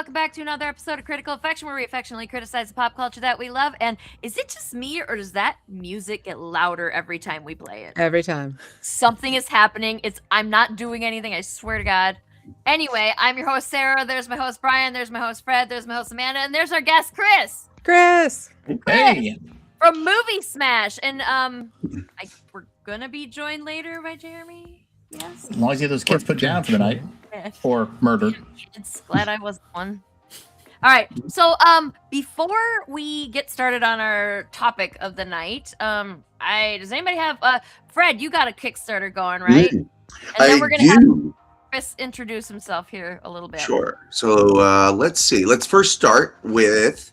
welcome back to another episode of Critical Affection, where we affectionately criticize the pop culture that we love. And is it just me, or does that music get louder every time we play it? Every time. Something is happening. I'm not doing anything, I swear to God. Anyway, I'm your host, Sarah. There's my host, Brian. There's my host, Fred. There's my host, Amanda. And there's our guest, Chris. Chris! Hey! From Movie Smash. And we're going to be joined later by Jeremy. Yes. As long as you get those kids put down for the night. Or murdered. It's glad I wasn't one. All right. So before we get started on our topic of the night, does anybody have Fred, you got a Kickstarter going, right? And then we're gonna have Chris introduce himself here a little bit. Sure. So let's see. Let's first start with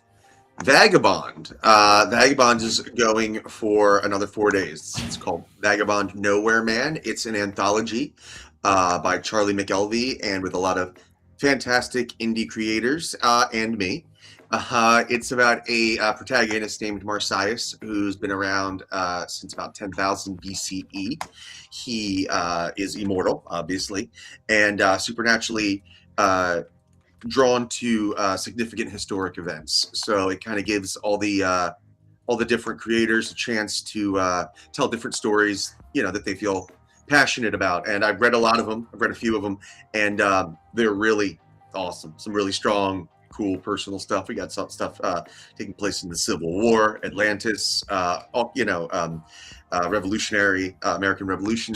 Vagabond. Vagabond is going for another 4 days. It's called Vagabond Nowhere Man. It's an anthology by Charlie McElvey and with a lot of fantastic indie creators and me. It's about a protagonist named Marsyas who's been around since about 10,000 BCE. He is immortal, obviously, and supernaturally drawn to significant historic events. So it kind of gives all the different creators a chance to tell different stories, that they feel passionate about. And I've read a lot of them. I've read a few of them, and they're really awesome. Some really strong, cool personal stuff. We got some stuff taking place in the Civil War, Atlantis, revolutionary American Revolution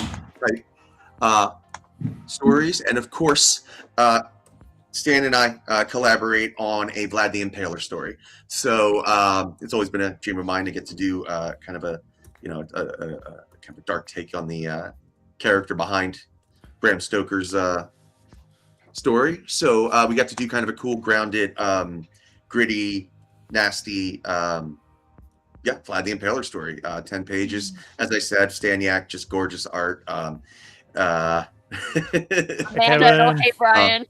type stories, and of course. Stan and I collaborate on a Vlad the Impaler story. So it's always been a dream of mine to get to do kind of a dark take on the character behind Bram Stoker's story. So we got to do kind of a cool, grounded, gritty, nasty, Vlad the Impaler story. 10 pages. As I said, Staniak, just gorgeous art. Amanda, okay, Brian.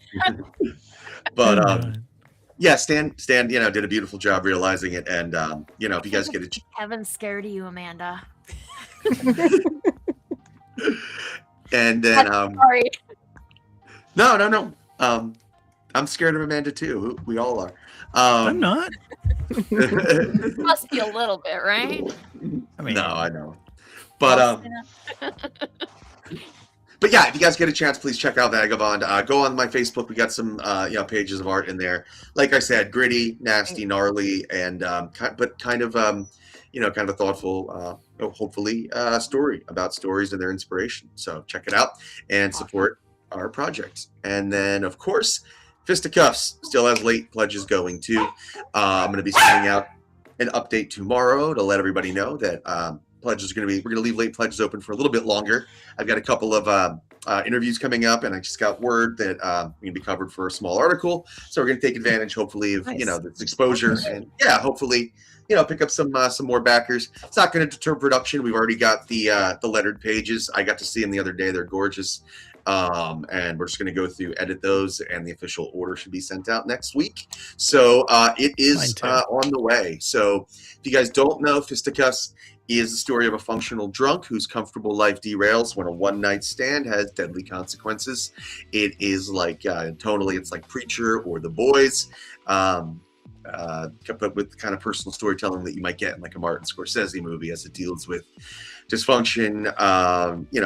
But Stan, did a beautiful job realizing it, and if you guys get it, Kevin's scared of you, Amanda. and then sorry. No. I'm scared of Amanda too. We all are. I'm not. Must be a little bit, right? I mean, no, I know, but But yeah, if you guys get a chance, please check out Vagabond. Go on my Facebook. We got some pages of art in there. Like I said, gritty, nasty, gnarly, and kind of a thoughtful, hopefully, story about stories and their inspiration. So check it out and support our project. And then, of course, Fisticuffs still has late pledges going too. I'm going to be sending out an update tomorrow to let everybody know that pledges we're going to leave late pledges open for a little bit longer. I've got a couple of interviews coming up, and I just got word that we're going to be covered for a small article. So we're going to take advantage, hopefully, of this exposure, and hopefully, pick up some more backers. It's not going to deter production. We've already got the lettered pages. I got to see them the other day. They're gorgeous. And we're just going to go through, edit those, and the official order should be sent out next week. So it is on the way. So if you guys don't know, Fisticuffs is the story of a functional drunk whose comfortable life derails when a one-night stand has deadly consequences. It is like, tonally, it's like Preacher or The Boys, but with kind of personal storytelling that you might get in like a Martin Scorsese movie as it deals with dysfunction,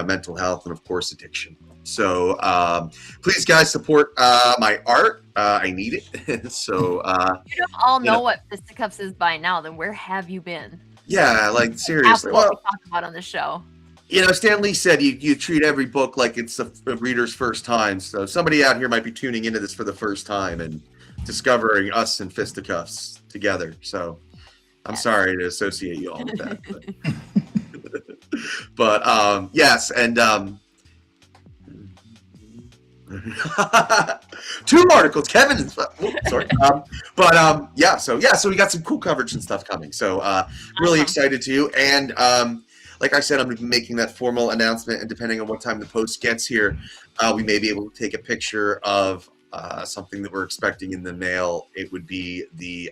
mental health, and of course addiction. So please, guys, support my art. I need it. So you don't all know what Fisticuffs is by now. Then where have you been? Yeah, like seriously. After what we talk about on the show. Stan Lee said you treat every book like it's the reader's first time. So somebody out here might be tuning into this for the first time and discovering us and Fisticuffs together. So I'm sorry to associate you all with that. But yes, and 2 articles. Kevin is sorry. So we got some cool coverage and stuff coming. So really excited to. And like I said, I'm going to be making that formal announcement, and depending on what time the post gets here, we may be able to take a picture of something that we're expecting in the mail. It would be the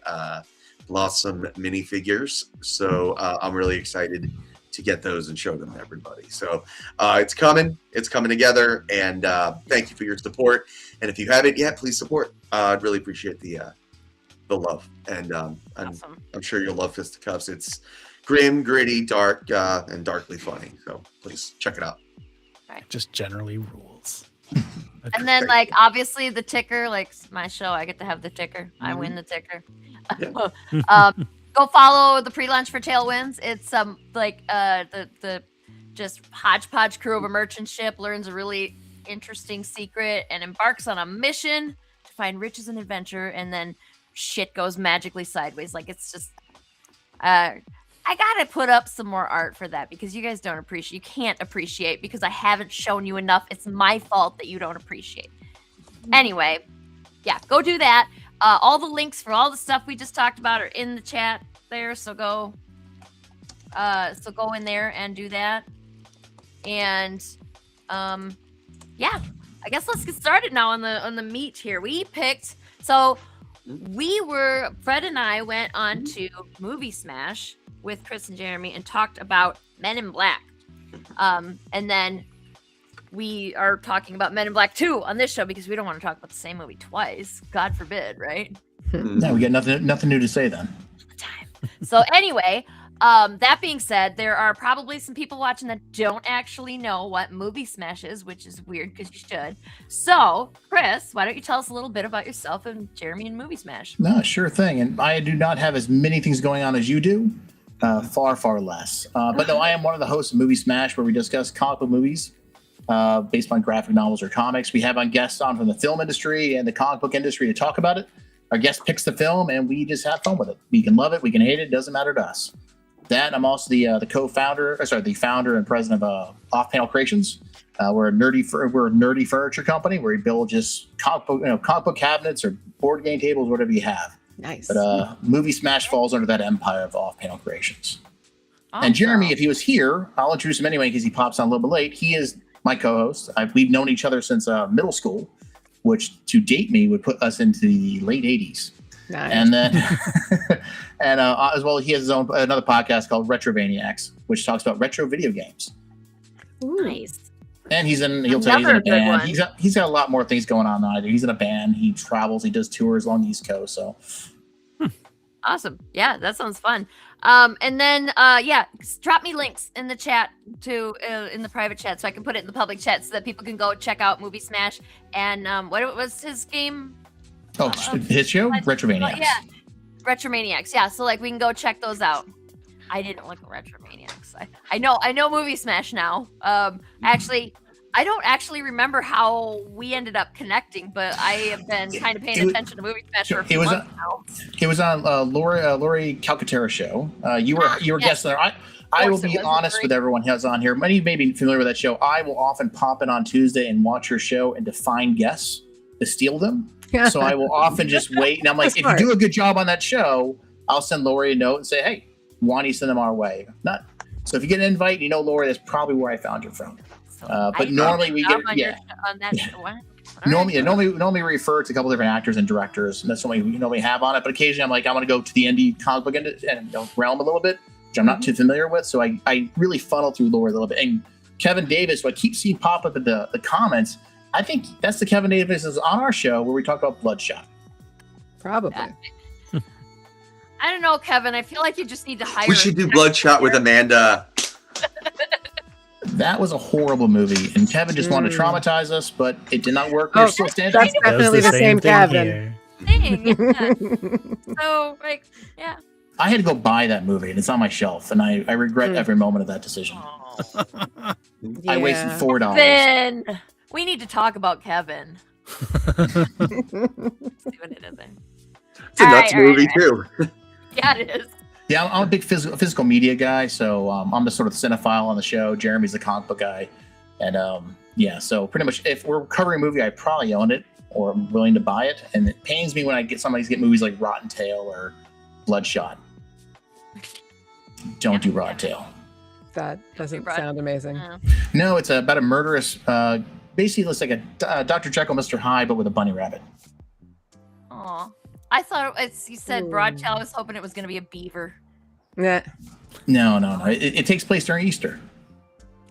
Blossom minifigures. So I'm really excited get those and show them to everybody. So it's coming together, and thank you for your support. And if you haven't yet, please support. I'd really appreciate the love, and Awesome. I'm sure you'll love Fisticuffs. It's grim, gritty, dark, and darkly funny. So please check it out. Just generally rules. And then, like, obviously the ticker, like my show, I get to have the ticker. I win the ticker. Yeah. Go follow the pre-launch for Tailwinds. It's the just hodgepodge crew of a merchant ship learns a really interesting secret and embarks on a mission to find riches and adventure, and then shit goes magically sideways. Like, it's just I gotta put up some more art for that because you guys don't appreciate. You can't appreciate because I haven't shown you enough. It's my fault that you don't appreciate. Anyway, yeah, go do that. All the links for all the stuff we just talked about are in the chat there. So go in there and do that. And yeah, I guess let's get started now on the meat here. Fred and I went on to Movie Smash with Chris and Jeremy and talked about Men in Black. And then we are talking about Men in Black 2 on this show because we don't want to talk about the same movie twice. God forbid, right? No, we got nothing new to say then. So anyway, that being said, there are probably some people watching that don't actually know what Movie Smash is, which is weird because you should. So, Chris, why don't you tell us a little bit about yourself and Jeremy and Movie Smash? No, sure thing. And I do not have as many things going on as you do. Far less. But no, I am one of the hosts of Movie Smash, where we discuss comic book movies based on graphic novels or comics. We have guests on from the film industry and the comic book industry to talk about it. Our guest picks the film, and we just have fun with it. We can love it, we can hate it. Doesn't matter to us. That I'm also the founder and president of Off Panel Creations. We're a nerdy furniture company where we build just comic book cabinets or board game tables, whatever you have. Nice. But Movie Smash falls under that empire of Off Panel Creations. Awesome. And Jeremy, if he was here, I'll introduce him anyway because he pops on a little bit late. He is my co-host. We've known each other since middle school, which to date me would put us into the late 80s. Nice. And then, and as well, he has his own another podcast called Retrovaniacs, which talks about retro video games. Nice. And he'll tell you he's in a band. He's got a lot more things going on than I do. He's in a band. He travels. He does tours along the East Coast. So Awesome. Yeah, that sounds fun. And then, drop me links in the chat in the private chat so I can put it in the public chat so that people can go check out Movie Smash. And what was his game? Oh, his show? Retrovaniacs. Yeah, Retromaniacs. Yeah, so like we can go check those out. I didn't look at Retromaniacs. I know Movie Smash now. Actually, I don't actually remember how we ended up connecting, but I have been kind of paying attention to Movie Smash for a few months now. It was on Lori Calcaterra show. You were guest there. I will be honest with everyone who's on here. Many may be familiar with that show. I will often pop in on Tuesday and watch your show and to find guests to steal them. So I will often just wait. And I'm like, if you do a good job on that show, I'll send Lori a note and say, hey, why don't you send them our way? Not. So if you get an invite, you know, Lori, that's probably where I found you from. But normally we get on that show. Normally refer to a couple different actors and directors, and that's what we normally have on it. But occasionally I'm like, I want to go to the indie comic book and realm a little bit, which I'm not too familiar with. So I really funnel through Lori a little bit. And Kevin Davis, who I keep seeing pop up in the comments, I think that's the Kevin Davis is on our show where we talk about Bloodshot. Probably. Yeah. I don't know, Kevin. I feel like you just need to hire. We should do Bloodshot with Amanda. That was a horrible movie, and Kevin just wanted to traumatize us, but it did not work. We're still standing. That's definitely the same Kevin. So, like, yeah. I had to go buy that movie, and it's on my shelf, and I regret every moment of that decision. I wasted $4. Then we need to talk about Kevin. It's a nuts movie too. Yeah, it is. Yeah, I'm a big physical media guy, so I'm the sort of cinephile on the show. Jeremy's the comic book guy, and so pretty much if we're covering a movie, I probably own it or I'm willing to buy it. And it pains me when I get movies like Rotten Tail or Bloodshot. Don't do Rotten Tail. That doesn't sound amazing. No, it's about a murderous. Basically, it's like a Dr. Jekyll, Mr. Hyde, but with a bunny rabbit. Aw. I thought you said Broadtail. I was hoping it was going to be a beaver. Nah. No. It takes place during Easter.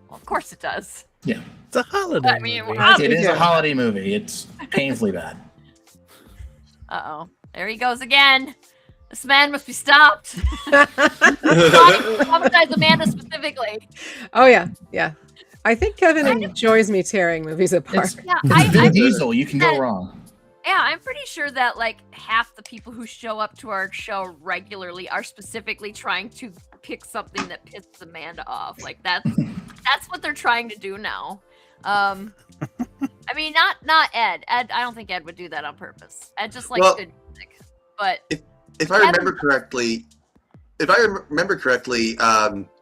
Well, of course it does. Yeah. It's a holiday. I mean, movie. wow. It is a Yeah. holiday movie. It's painfully bad. Uh-oh. There he goes again. This man must be stopped. Traumatize Amanda specifically. Oh yeah. I think Kevin enjoys me tearing movies apart. Yeah, It's Vin Diesel. You can go wrong. Yeah, I'm pretty sure that like half the people who show up to our show regularly are specifically trying to pick something that pisses Amanda off. Like that's what they're trying to do now. I mean, not Ed. Ed, I don't think Ed would do that on purpose. Ed just likes good music. But if I remember correctly,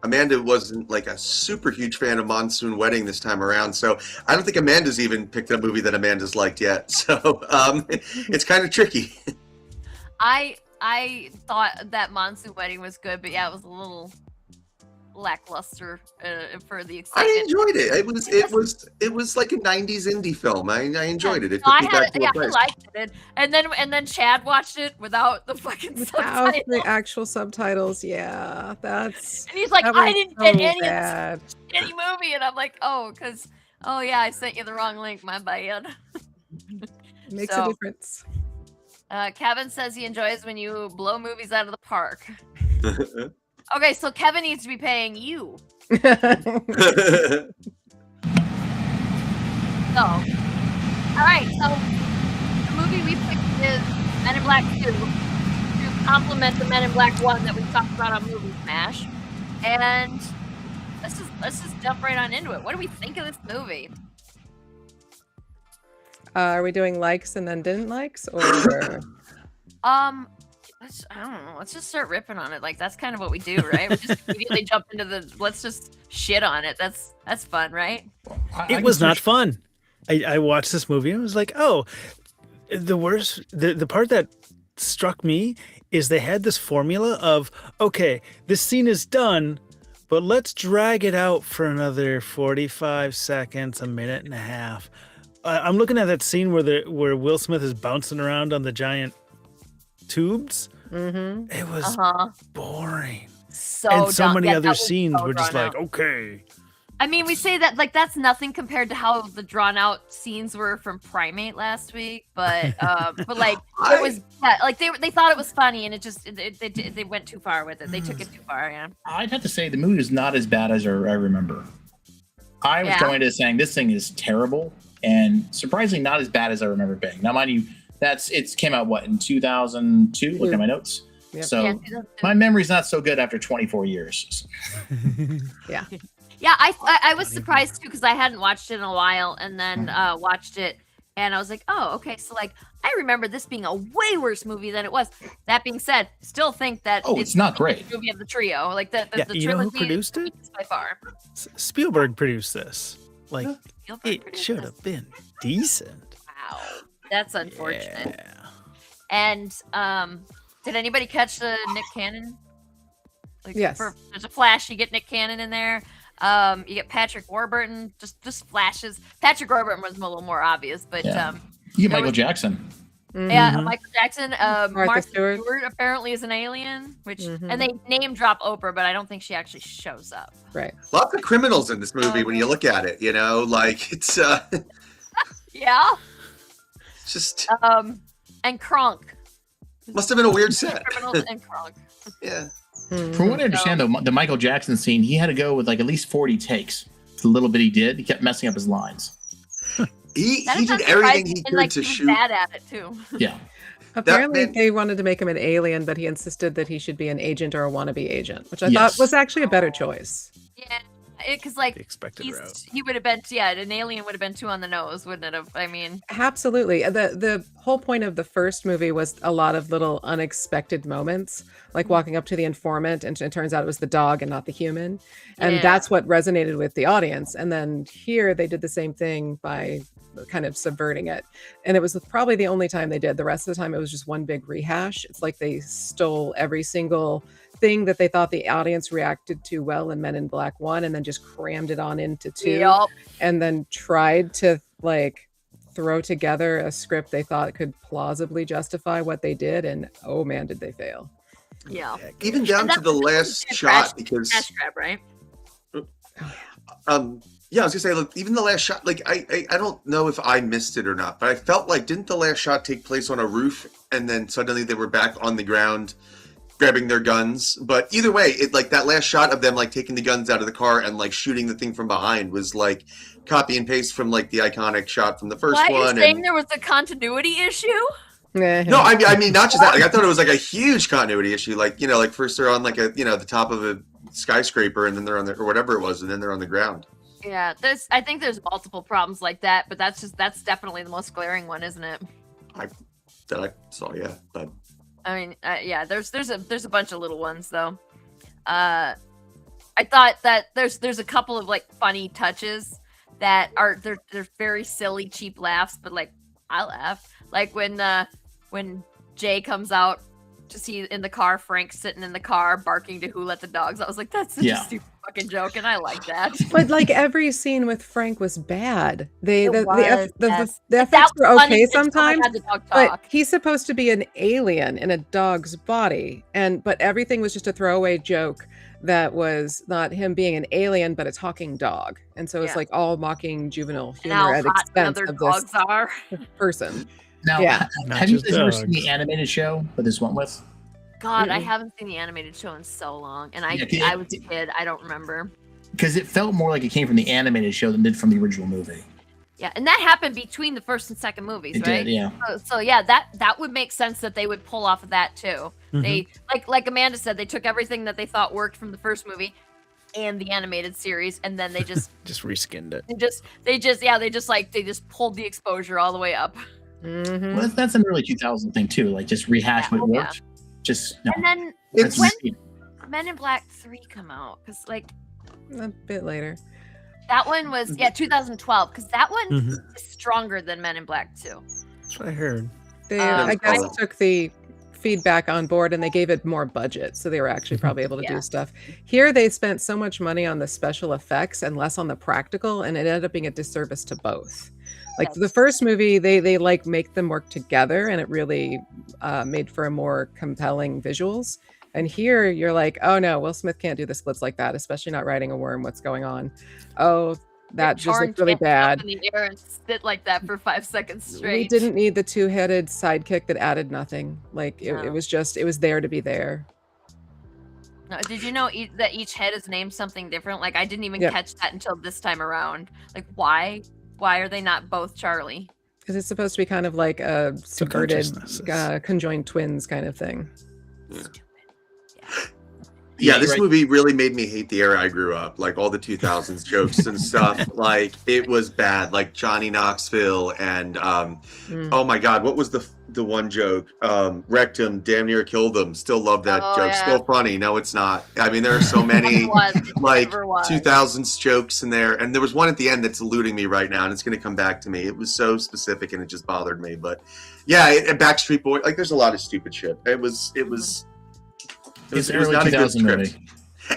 Amanda wasn't like a super huge fan of Monsoon Wedding this time around, so I don't think Amanda's even picked a movie that Amanda's liked yet. So it's kind of tricky. I thought that Monsoon Wedding was good, but yeah, it was a little lackluster for the excitement. I enjoyed it. It was like a '90s indie film. I enjoyed it. It I took me back to a I place. liked it, and then Chad watched it without the fucking Without subtitles, the actual subtitles, yeah, that's. and he's like, that was I didn't so get any bad. of this shitty movie, and I'm like, oh yeah, I sent you the wrong link, my bad. Makes So- a difference. Kevin says he enjoys when you blow movies out of the park. Okay, so Kevin needs to be paying you. So, all right. So the movie we picked is Men in Black 2 to complement the Men in Black 1 that we talked about on Movie Smash. And let's just jump right on into it. What do we think of this movie? Are we doing likes and then didn't likes, or I don't know. Let's just start ripping on it. Like that's kind of what we do, right? We just immediately jump into let's just shit on it. That's fun, right? It was not fun. I watched this movie and was like, oh, the part that struck me is they had this formula of, okay, this scene is done, but let's drag it out for another 45 seconds, a minute and a half. I'm looking at that scene where Will Smith is bouncing around on the giant tubes. mm-hmm. It was boring. So And so dumb. many Yeah, that other was scenes so were just drawn like, out. okay. I mean, we say that like that's nothing compared to how the drawn out scenes were from Primate last week, but like it was like they thought it was funny and it just they went too far with it. They took it too far. Yeah. I'd have to say the movie is not as bad as I remember. I was going to saying this thing is terrible and surprisingly not as bad as I remember being. Now, mind you, it came out in 2002. Look at my notes. Yep. So my memory's not so good after 24 years. Yeah. Yeah, I was surprised too because I hadn't watched it in a while, and then watched it, and I was like, oh, okay, so like I remember this being a way worse movie than it was. That being said, still think that it's not great. Movie of the trio, like the You know who trilogy produced it? is by far. Spielberg produced this. Like, Spielberg it produced should this. have been decent. Wow, that's unfortunate. Yeah. And did anybody catch the Nick Cannon? Like, Yes. There's a flash. You get Nick Cannon in there. You get Patrick Warburton. Just flashes. Patrick Warburton was a little more obvious, but Yeah. You get there Michael was- Jackson. yeah, Mhm. Michael Jackson. Martha Stewart. Stewart apparently is an alien, which Mhm. and they name drop Oprah, but I don't think she actually shows up. Right. Lots of criminals in this movie when you look at it. You know, like it's Yeah. just And Kronk. must have been a weird set. Criminals and Kronk. Yeah. From what I understand, though, the Michael Jackson scene, he had to go with like at least 40 takes. The little bit he did, he kept messing up his lines. He That is did everything he unsurprising, and, could like, to he was shoot. bad at it too. Yeah. Apparently, man- they wanted to make him an alien, but he insisted that he should be an agent or a wannabe agent, which I Yes. thought was actually a better choice. Yeah, because The like expected route. he would have been an alien would have been too on the nose, wouldn't it have? I mean, Absolutely. The whole point of the first movie was a lot of little unexpected moments, like walking up to the informant and it turns out it was the dog and not the human. And Yeah. that's what resonated with the audience. And then here they did the same thing by kind of subverting it. And it was probably the only time they did. The rest of the time it was just one big rehash. It's like they stole every single thing that they thought the audience reacted to well in Men in Black 1 and then just crammed it on into 2 yup. and then tried to like throw together a script they thought could plausibly justify what they did, and oh man, did they fail. Yeah. Even down to the last shot, because Cash grab, right? yeah, I was gonna say, look, even the last shot, like I don't know if I missed it or not, but I felt like, didn't the last shot take place on a roof and then suddenly they were back on the ground grabbing their guns? But either way, it like that last shot of them like taking the guns out of the car and like shooting the thing from behind was like copy and paste from like the iconic shot from the first Why are one. you saying there was a continuity issue? No, I mean not just that. Like I thought it was like a huge continuity issue. Like, you know, like first they're on like a, you know, the top of a skyscraper and then they're on the, or whatever it was, and then they're on the ground. Yeah, I think there's multiple problems like that, but that's definitely the most glaring one, isn't it? That I saw, yeah. But I mean, yeah, there's a bunch of little ones though. I thought that there's a couple of like funny touches that are they're very silly, cheap laughs, but like I laugh. Like when Jay comes out to see in the car, Frank sitting in the car barking to Who Let the Dogs. I was like, that's such a stupid fucking joke, and I like that. But like every scene with Frank was bad. The Yes. effects were Funny okay that someone sometimes, had the dog but talk. he's supposed to be an alien in a dog's body, but everything was just a throwaway joke that was not him being an alien, but a talking dog, and so it's Yeah. like all mocking juvenile And how humor at hot expense other of this dogs are. person. Now, Yeah. Not have you just guys ever seen dogs. the animated show that this went with? God, I Mm-mm. haven't seen the animated show in so long, and I Yeah, was a kid. I don't remember. Because it felt more like it came from the animated show than did from the original movie. Yeah, and that happened between the first and second movies, It right? did, yeah. So yeah, that would make sense that they would pull off of that too. They like Amanda said, they took everything that they thought worked from the first movie and the animated series, and then they just Just reskinned it. they just pulled the exposure all the way up. Mhm. Well, that's an early 2000 thing too. Like just rehash Yeah, what oh, yeah. worked. Just no. And then It's- when Men in Black 3 come out, because like A bit later. that one was 2012, because that one Mhm. is stronger than Men in Black 2. That's what I heard. They, Um, I guess, I- took the feedback on board and they gave it more budget, so they were actually probably able to Yeah. do stuff. Here, they spent so much money on the special effects and less on the practical, and it ended up being a disservice to both. Like Yes. the first movie, they like make them work together, and it really made for a more compelling visuals. And here, you're like, oh no, Will Smith can't do the splits like that, especially not riding a worm. What's going on? Oh, that just Torn looked really can't be up bad. in the air and sit like that for 5 seconds We straight. didn't need the two-headed sidekick that added nothing. Like it No. was there to be there. No, did you know that each head is named something different? Like I didn't even Yep. catch that until this time around. Like why? Why are they not both Charlie? Because it's supposed to be kind of like a subverted consciousnesses. conjoined twins kind of thing. Yeah, this Right. movie really made me hate the era I grew up. Like all the 2000s jokes and stuff. Like it was bad. Like Johnny Knoxville and Mm. oh my God, what was the one joke? Wrecked him, damn near killed him. Still love that Oh, joke. yeah. Still funny. No, it's not. I mean, there are so many Never was. like Never was. 2000s jokes in there, and there was one at the end that's eluding me right now, and it's going to come back to me. It was so specific, and it just bothered me. But yeah, and Backstreet Boy, like there's a lot of stupid shit. It was It's an it was early not a good 2000 script. movie.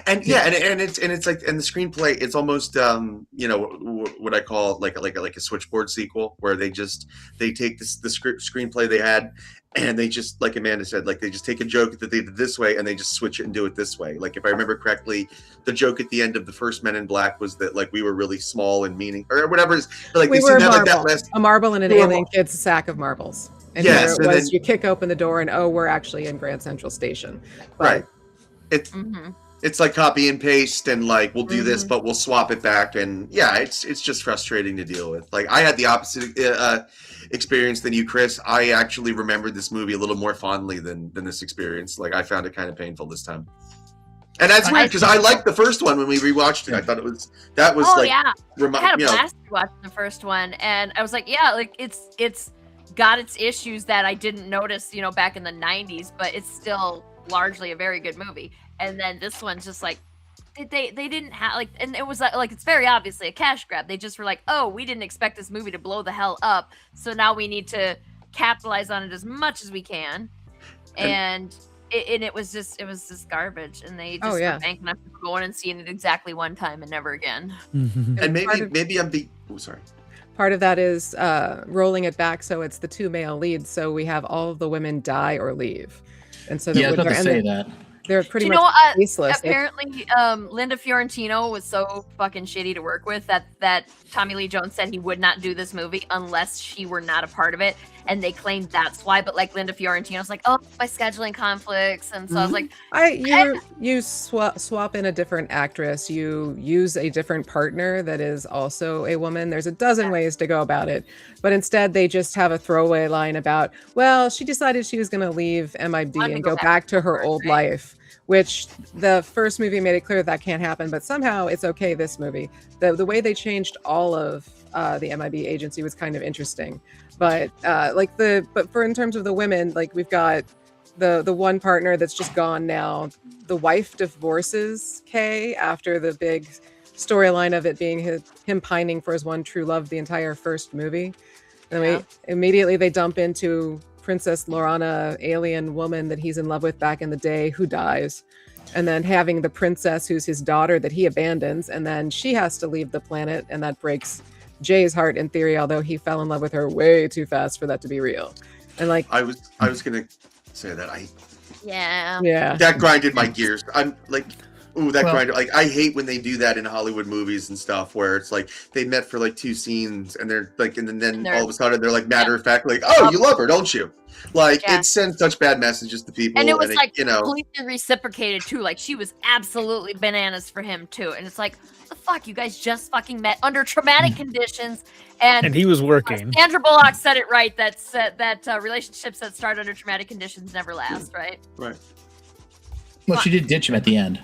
And yeah, and it's like, and the screenplay, it's almost you know, what I call like a switchboard sequel, where they take the screenplay they had, and they just, like Amanda said, like they just take a joke that they did this way and they just switch it and do it this way. Like if I remember correctly, the joke at the end of the first Men in Black was that like we were really small and meaning or whatever. Like We they were seem a to have like that marble. last. A marble and an We were a alien mar- kid's sack of marbles. And Yes, here it and was, then- you kick open the door and oh, we're actually in Grand Central Station. But Right. Mm-hmm. It's like copy and paste, and like we'll do this, Mhm. but we'll swap it back, and yeah, it's just frustrating to deal with. Like I had the opposite experience than you, Chris. I actually remembered this movie a little more fondly than this experience. Like I found it kind of painful this time, and that's weird because I liked the first one when we rewatched it. I thought it was Oh like yeah, I had a you know, blast watching the first one, and I was like, yeah, like it's got its issues that I didn't notice, you know, back in the '90s, but it's still largely a very good movie. And then this one's just like they didn't have like, and it was like it's very obviously a cash grab. They just were like, oh, we didn't expect this movie to blow the hell up, so now we need to capitalize on it as much as we can. And it was just garbage, and they just yeah. were banking on people going and seeing it exactly one time and never again. Mhm. and part of- maybe I'm being sorry. part of that is rolling it back so it's the two male leads, so we have all of the women die or leave. and so Yeah, I was about to say and that. they're pretty You much know, faceless. apparently, Linda Fiorentino was so fucking shitty to work with that Tommy Lee Jones said he would not do this movie unless she were not a part of it, and they claimed that's why. But like Linda Fiorentino's like, oh, my scheduling conflicts, and so I was like, You swap in a different actress. You use a different partner that is also a woman. There's a dozen ways to go about it, but instead they just have a throwaway line about, well, she decided she was going to leave MIB and go back to her old life, which the first movie made it clear that can't happen, but somehow it's okay. This movie, the way they changed all of the MIB agency was kind of interesting, but for in terms of the women, like we've got the one partner that's just gone now. The wife divorces Kay after the big storyline of it being him pining for his one true love the entire first movie. And immediately they dump into Princess Lorana, alien woman that he's in love with back in the day, who dies. And then having the princess who's his daughter that he abandons, and then she has to leave the planet, and that breaks Jay's heart in theory, although he fell in love with her way too fast for that to be real. And like I was gonna say that yeah, that grinded my gears. I'm like, ooh, that grinded. Like, I hate when they do that in Hollywood movies and stuff, where it's like they met for like 2 scenes, and they're like, and then all of a sudden they're like matter of fact, like, oh, you love her, don't you? Like, it sends such bad messages to people, and it was like completely reciprocated too. Like, she was absolutely bananas for him too, and it's like, what the fuck, you guys just fucking met under traumatic conditions, and he was working. Sandra Bullock said it right. That relationships that start under traumatic conditions never last, right? Right. Well, she did ditch him at the end.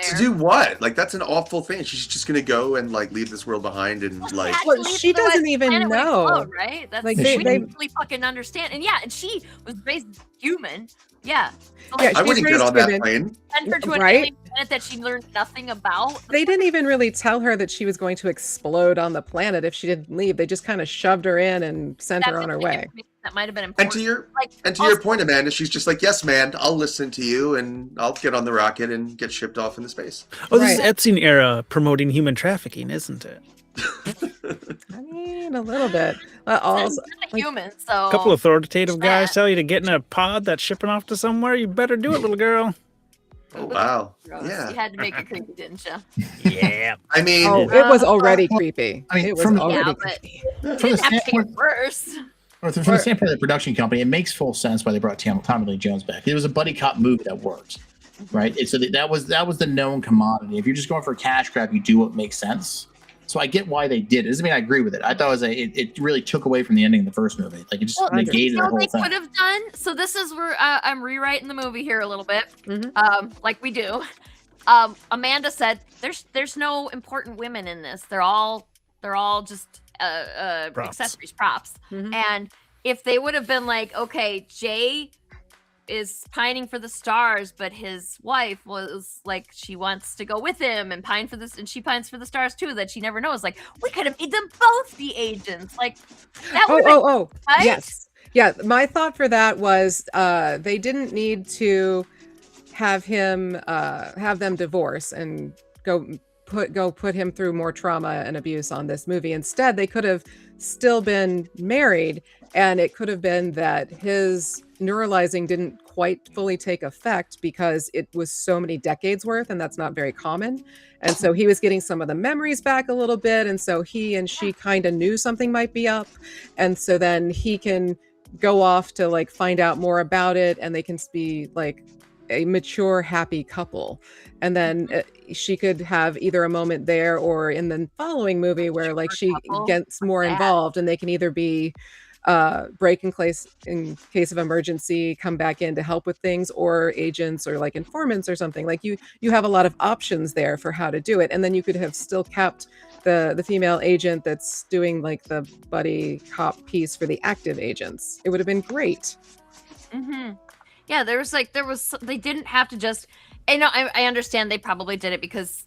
To do what? Like, that's an awful thing. She's just gonna go and like leave this world behind and like. Well, she doesn't even know, right? That's like they really fucking understand. And and she was raised human. Yeah. So, I wouldn't get on that plane. Send her to an alien planet that she learned nothing about. They didn't even really tell her that she was going to explode on the planet if she didn't leave. They just kind of shoved her in and sent her on her way. That might have been important. And to your point, Amanda, she's just like, yes, man, I'll listen to you, and I'll get on the rocket and get shipped off into space. Oh, this is Epstein era promoting human trafficking, isn't it? I mean, a little bit. Also, a human, so a couple of authoritative guys tell you to get in a pod that's shipping off to somewhere. You better do it, little girl. Oh wow! Gross. Yeah, you had to make it creepy, didn't you? Yeah. I mean, it was already creepy. I mean, it was already creepy. It didn't have to get worse. From the standpoint of the production company, it makes full sense why they brought Tommy Lee Jones back. It was a buddy cop movie that worked, right? So that was the known commodity. If you're just going for a cash grab, you do what makes sense. So I get why they did it. Doesn't mean I agree with it. I thought it really took away from the ending of the first movie. Like, it just negated the whole thing. Could have done. So this is where I'm rewriting the movie here a little bit, like we do. Amanda said there's no important women in this. They're all just accessories, props. And if they would have been like, okay, Jay is pining for the stars, but his wife was like, she wants to go with him and pine for this, and she pines for the stars too, that she never knows. Like, we could have made them both be agents. Like, that would right? Yes. Yeah, my thought for that was they didn't need to have him have them divorce and go put him through more trauma and abuse on this movie. Instead, they could have still been married, and it could have been that his neuralizing didn't quite fully take effect because it was so many decades worth, and that's not very common. And so he was getting some of the memories back a little bit, and so he and she kind of knew something might be up, and so then he can go off to like find out more about it, and they can be like a mature, happy couple. And then she could have either a moment there or in the following movie where like she gets more involved, and they can either be break in case of emergency, come back in to help with things, or agents or like informants or something. Like you have a lot of options there for how to do it. And then you could have still kept the female agent that's doing like the buddy cop piece for the active agents. It would have been great. Yeah, they didn't have to just, I understand they probably did it because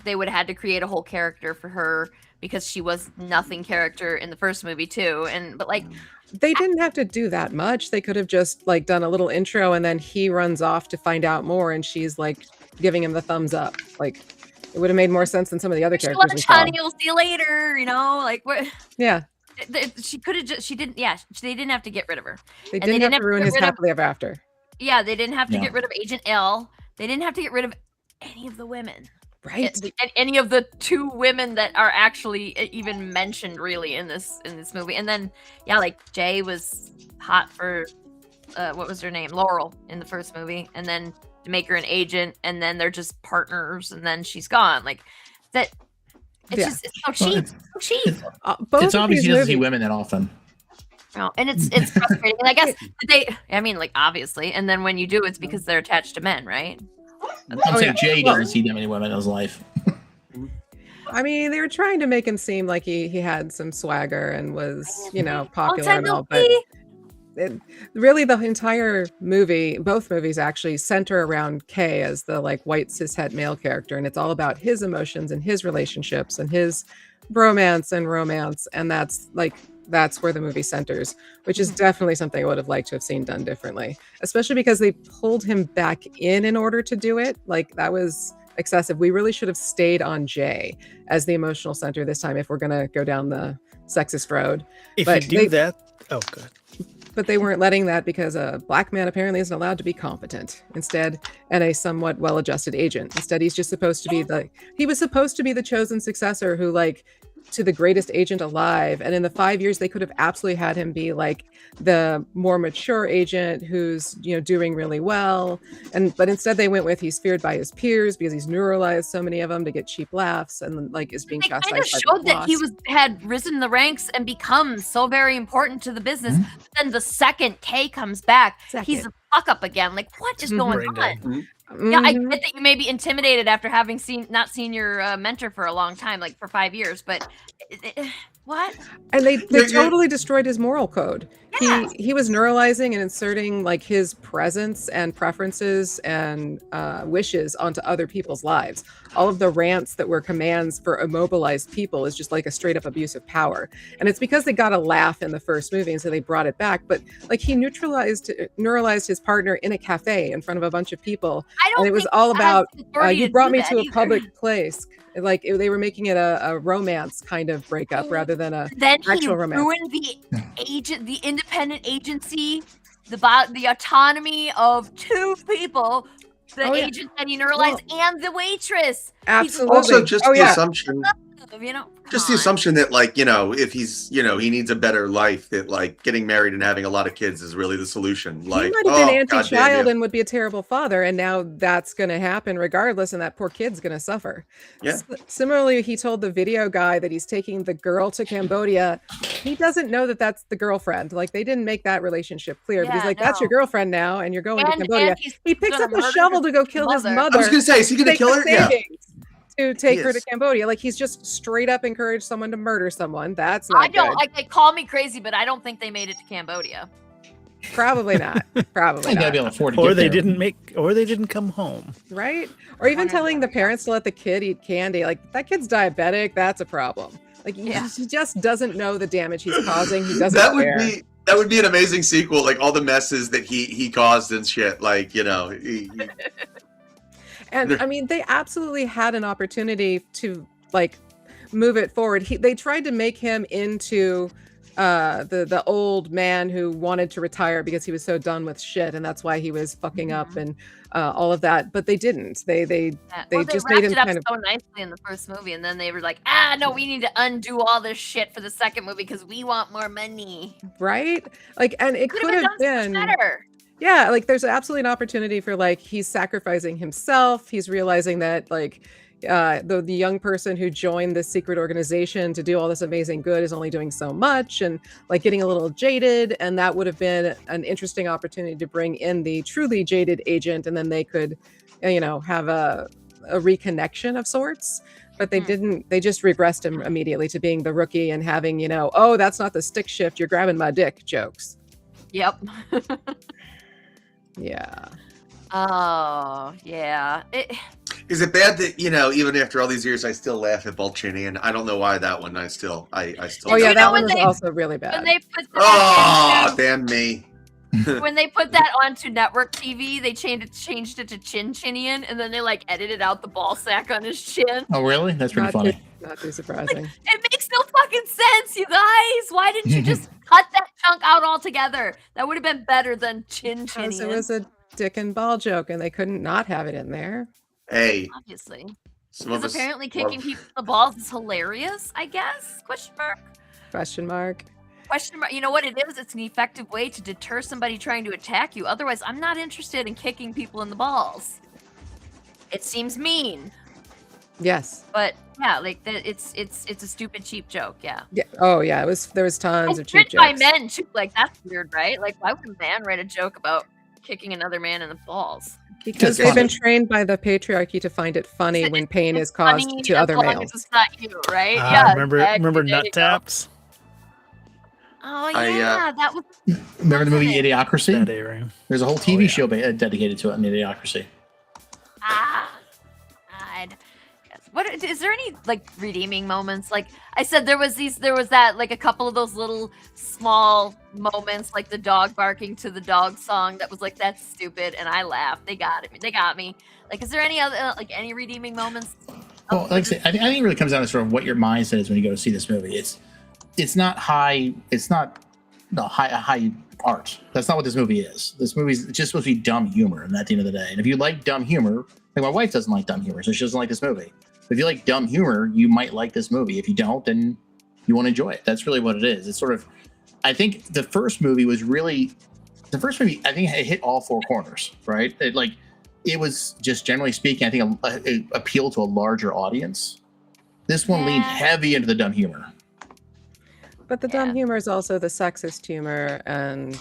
they would have had to create a whole character for her because she was nothing character in the first movie too. But like, they didn't have to do that much. They could have just like done a little intro, and then he runs off to find out more, and she's like giving him the thumbs up. Like, it would have made more sense than some of the other characters. Honey, we'll see you later. Like what? Yeah. She could have just. She didn't. Yeah, they didn't have to get rid of her. They And they didn't have to get ruin his rid of- happily ever after. Yeah, they didn't have to Yeah. get rid of Agent L. They didn't have to get rid of any of the women. Right. Any of the 2 women that are actually even mentioned really in this movie. And then yeah, like Jay was hot for what was her name, Laurel, in the first movie, and then to make her an agent, and then they're just partners, and then she's gone. Like that. It's Yeah. just it's so cheap. Well, So cheap. Both It's of obvious these he doesn't see movies- women that often. Oh, and it's frustrating. And I guess I mean, like obviously, and then when you do, it's because they're attached to men, right? I'm saying yeah. Jay Well- doesn't see that many women in his life. I mean, they were trying to make him seem like he had some swagger and was, popular and all, but really the entire movie, both movies actually center around Kay as the like white cishet male character, and it's all about his emotions and his relationships and his bromance and romance, and that's where the movie centers, which is definitely something I would have liked to have seen done differently, especially because they pulled him back in order to do it. Like that was excessive. We really should have stayed on Jay as the emotional center this time if we're going to go down the sexist road. If But you do they- that, oh, good. But they weren't letting that because a black man apparently isn't allowed to be competent instead, and a somewhat well-adjusted agent. Instead, he's just supposed to be he was supposed to be the chosen successor who like to the greatest agent alive. And in the 5 years, they could have absolutely had him be like the more mature agent who's, doing really well. But instead they went with he's feared by his peers because he's neuralized so many of them to get cheap laughs and like is being They kind chastised of by showed the that he boss. had risen the ranks and become so very important to the business. But then the second Kay comes back, he's a fuck up again. Like, what is going Brain on? dead. Yeah, I Mhm. get that you may be intimidated after having not seen your mentor for a long time, like for 5 years. But what? And they Yeah, yeah. totally destroyed his moral code. Yeah. He was neuralizing and inserting like his presence and preferences and wishes onto other people's lives. All of the rants that were commands for immobilized people is just like a straight up abuse of power. And it's because they got a laugh in the first movie, and so they brought it back. But like he neuralized his partner in a cafe in front of a bunch of people. I don't And it was think all he has about the authority you to brought do me that to a either. public place. Like they were making it a romance kind of breakup rather than a Then he actual romance. ruined the independent agency, the autonomy of 2 people, the Oh, yeah. agent that he neuralized and the waitress. Absolutely. Also, just Oh, the yeah. assumption, Come just the on. assumption that, like, if he's, he needs a better life, that like getting married and having a lot of kids is really the solution. Like, he might have been oh, goddamn anti-child you. and would be a terrible father, and now that's going to happen regardless, and that poor kid's going to suffer. Yeah. Similarly, he told the video guy that he's taking the girl to Cambodia. He doesn't know that that's the girlfriend. Like they didn't make that relationship clear. But he's Yeah, like, "That's your no. girlfriend now, and you're going to Cambodia." he's He picks gonna up a murder shovel his to go kill his mother. mother. I was gonna say, is he gonna take kill the her? Yeah. savings to take He her to is. Cambodia. Like he's just straight up encouraged someone to murder someone. That's not I don't good. like they call me crazy, but I don't think they made it to Cambodia. Probably not. Probably I gotta not. be able to afford to Or get they there. didn't come home. Right? Or even telling the parents to let the kid eat candy. Like that kid's diabetic, that's a problem. Like Yeah. he just doesn't know the damage he's causing. He doesn't That would care. be an amazing sequel, like all the messes that he caused and shit. Like, And I mean, they absolutely had an opportunity to like move it forward. They tried to make him into the old man who wanted to retire because he was so done with shit, and that's why he was fucking up and all of that. But they didn't. They just made wrapped him it up kind of so nicely in the first movie, and then they were like, no, we need to undo all this shit for the second movie because we want more money. right. Like, and it Could could have have done so been much better. Yeah, like there's absolutely an opportunity for like he's sacrificing himself. He's realizing that like the young person who joined this secret organization to do all this amazing good is only doing so much, and like getting a little jaded. And that would have been an interesting opportunity to bring in the truly jaded agent, and then they could, have a reconnection of sorts. But they didn't. They just regressed him immediately to being the rookie and having oh, that's not the stick shift. You're grabbing my dick jokes. Yep. Yeah. Oh, yeah. is it bad that even after all these years, I still laugh at Balchinian? I don't know why that one. I still. Oh You yeah, know that when one was they- also really bad. When they put Oh, that damn me! when they put that onto network TV, they changed it to Chin Chinian, and then they like edited out the ball sack on his chin. Oh, really? That's pretty funny. Not too surprising. It makes no fucking fucking sense, you guys. Why didn't you just cut that chunk out altogether? That would have been better than chin Because chin. it was a dick and ball joke, and they couldn't not have it in there. Hey, Obviously. some of Because us apparently love- kicking people in the balls is hilarious, I guess? Question mark. Question mark. Question mark. You know what it is? It's an effective way to deter somebody trying to attack you. Otherwise, I'm not interested in kicking people in the balls. It seems mean, Yes. but yeah, like it's a stupid, cheap joke. Yeah. Yeah. Oh yeah. There was tons of It's cheap written by jokes. men too. Like that's weird, right? Like why would a man write a joke about kicking another man in the balls? Because Just they've been funny. trained by the patriarchy to find it funny when pain is caused Funny to as other long males. as it's not you, right? Ah, Yeah. remember exactly. There Nut you go. Taps? Oh I, yeah, that was. Remember the movie Wasn't it? Idiocracy? That era. There's a whole TV yeah. show dedicated to it in Idiocracy. Ah, God. Yes. What is there any like redeeming moments? Like I said, there was that like a couple of those little small moments, like the dog barking to the dog song that was like that's stupid, and I laughed. They got it. They got me. Like, is there any other like any redeeming moments? Well, like I say, I think it really comes down to sort of what your mindset is when you go to see this movie. It's not high. It's not high art. That's not what this movie is. This movie's just supposed to be dumb humor, and at the end of the day, and if you like dumb humor, like my wife doesn't like dumb humor, so she doesn't like this movie. But if you like dumb humor, you might like this movie. If you don't, then you won't enjoy it. That's really what it is. It's sort of. I think the first movie. I think it hit all four corners. Right. It was just generally speaking. I think it appealed to a larger audience. This one leaned Yeah. heavy into the dumb humor. But the dumb Yeah. humor is also the sexist humor and Yeah,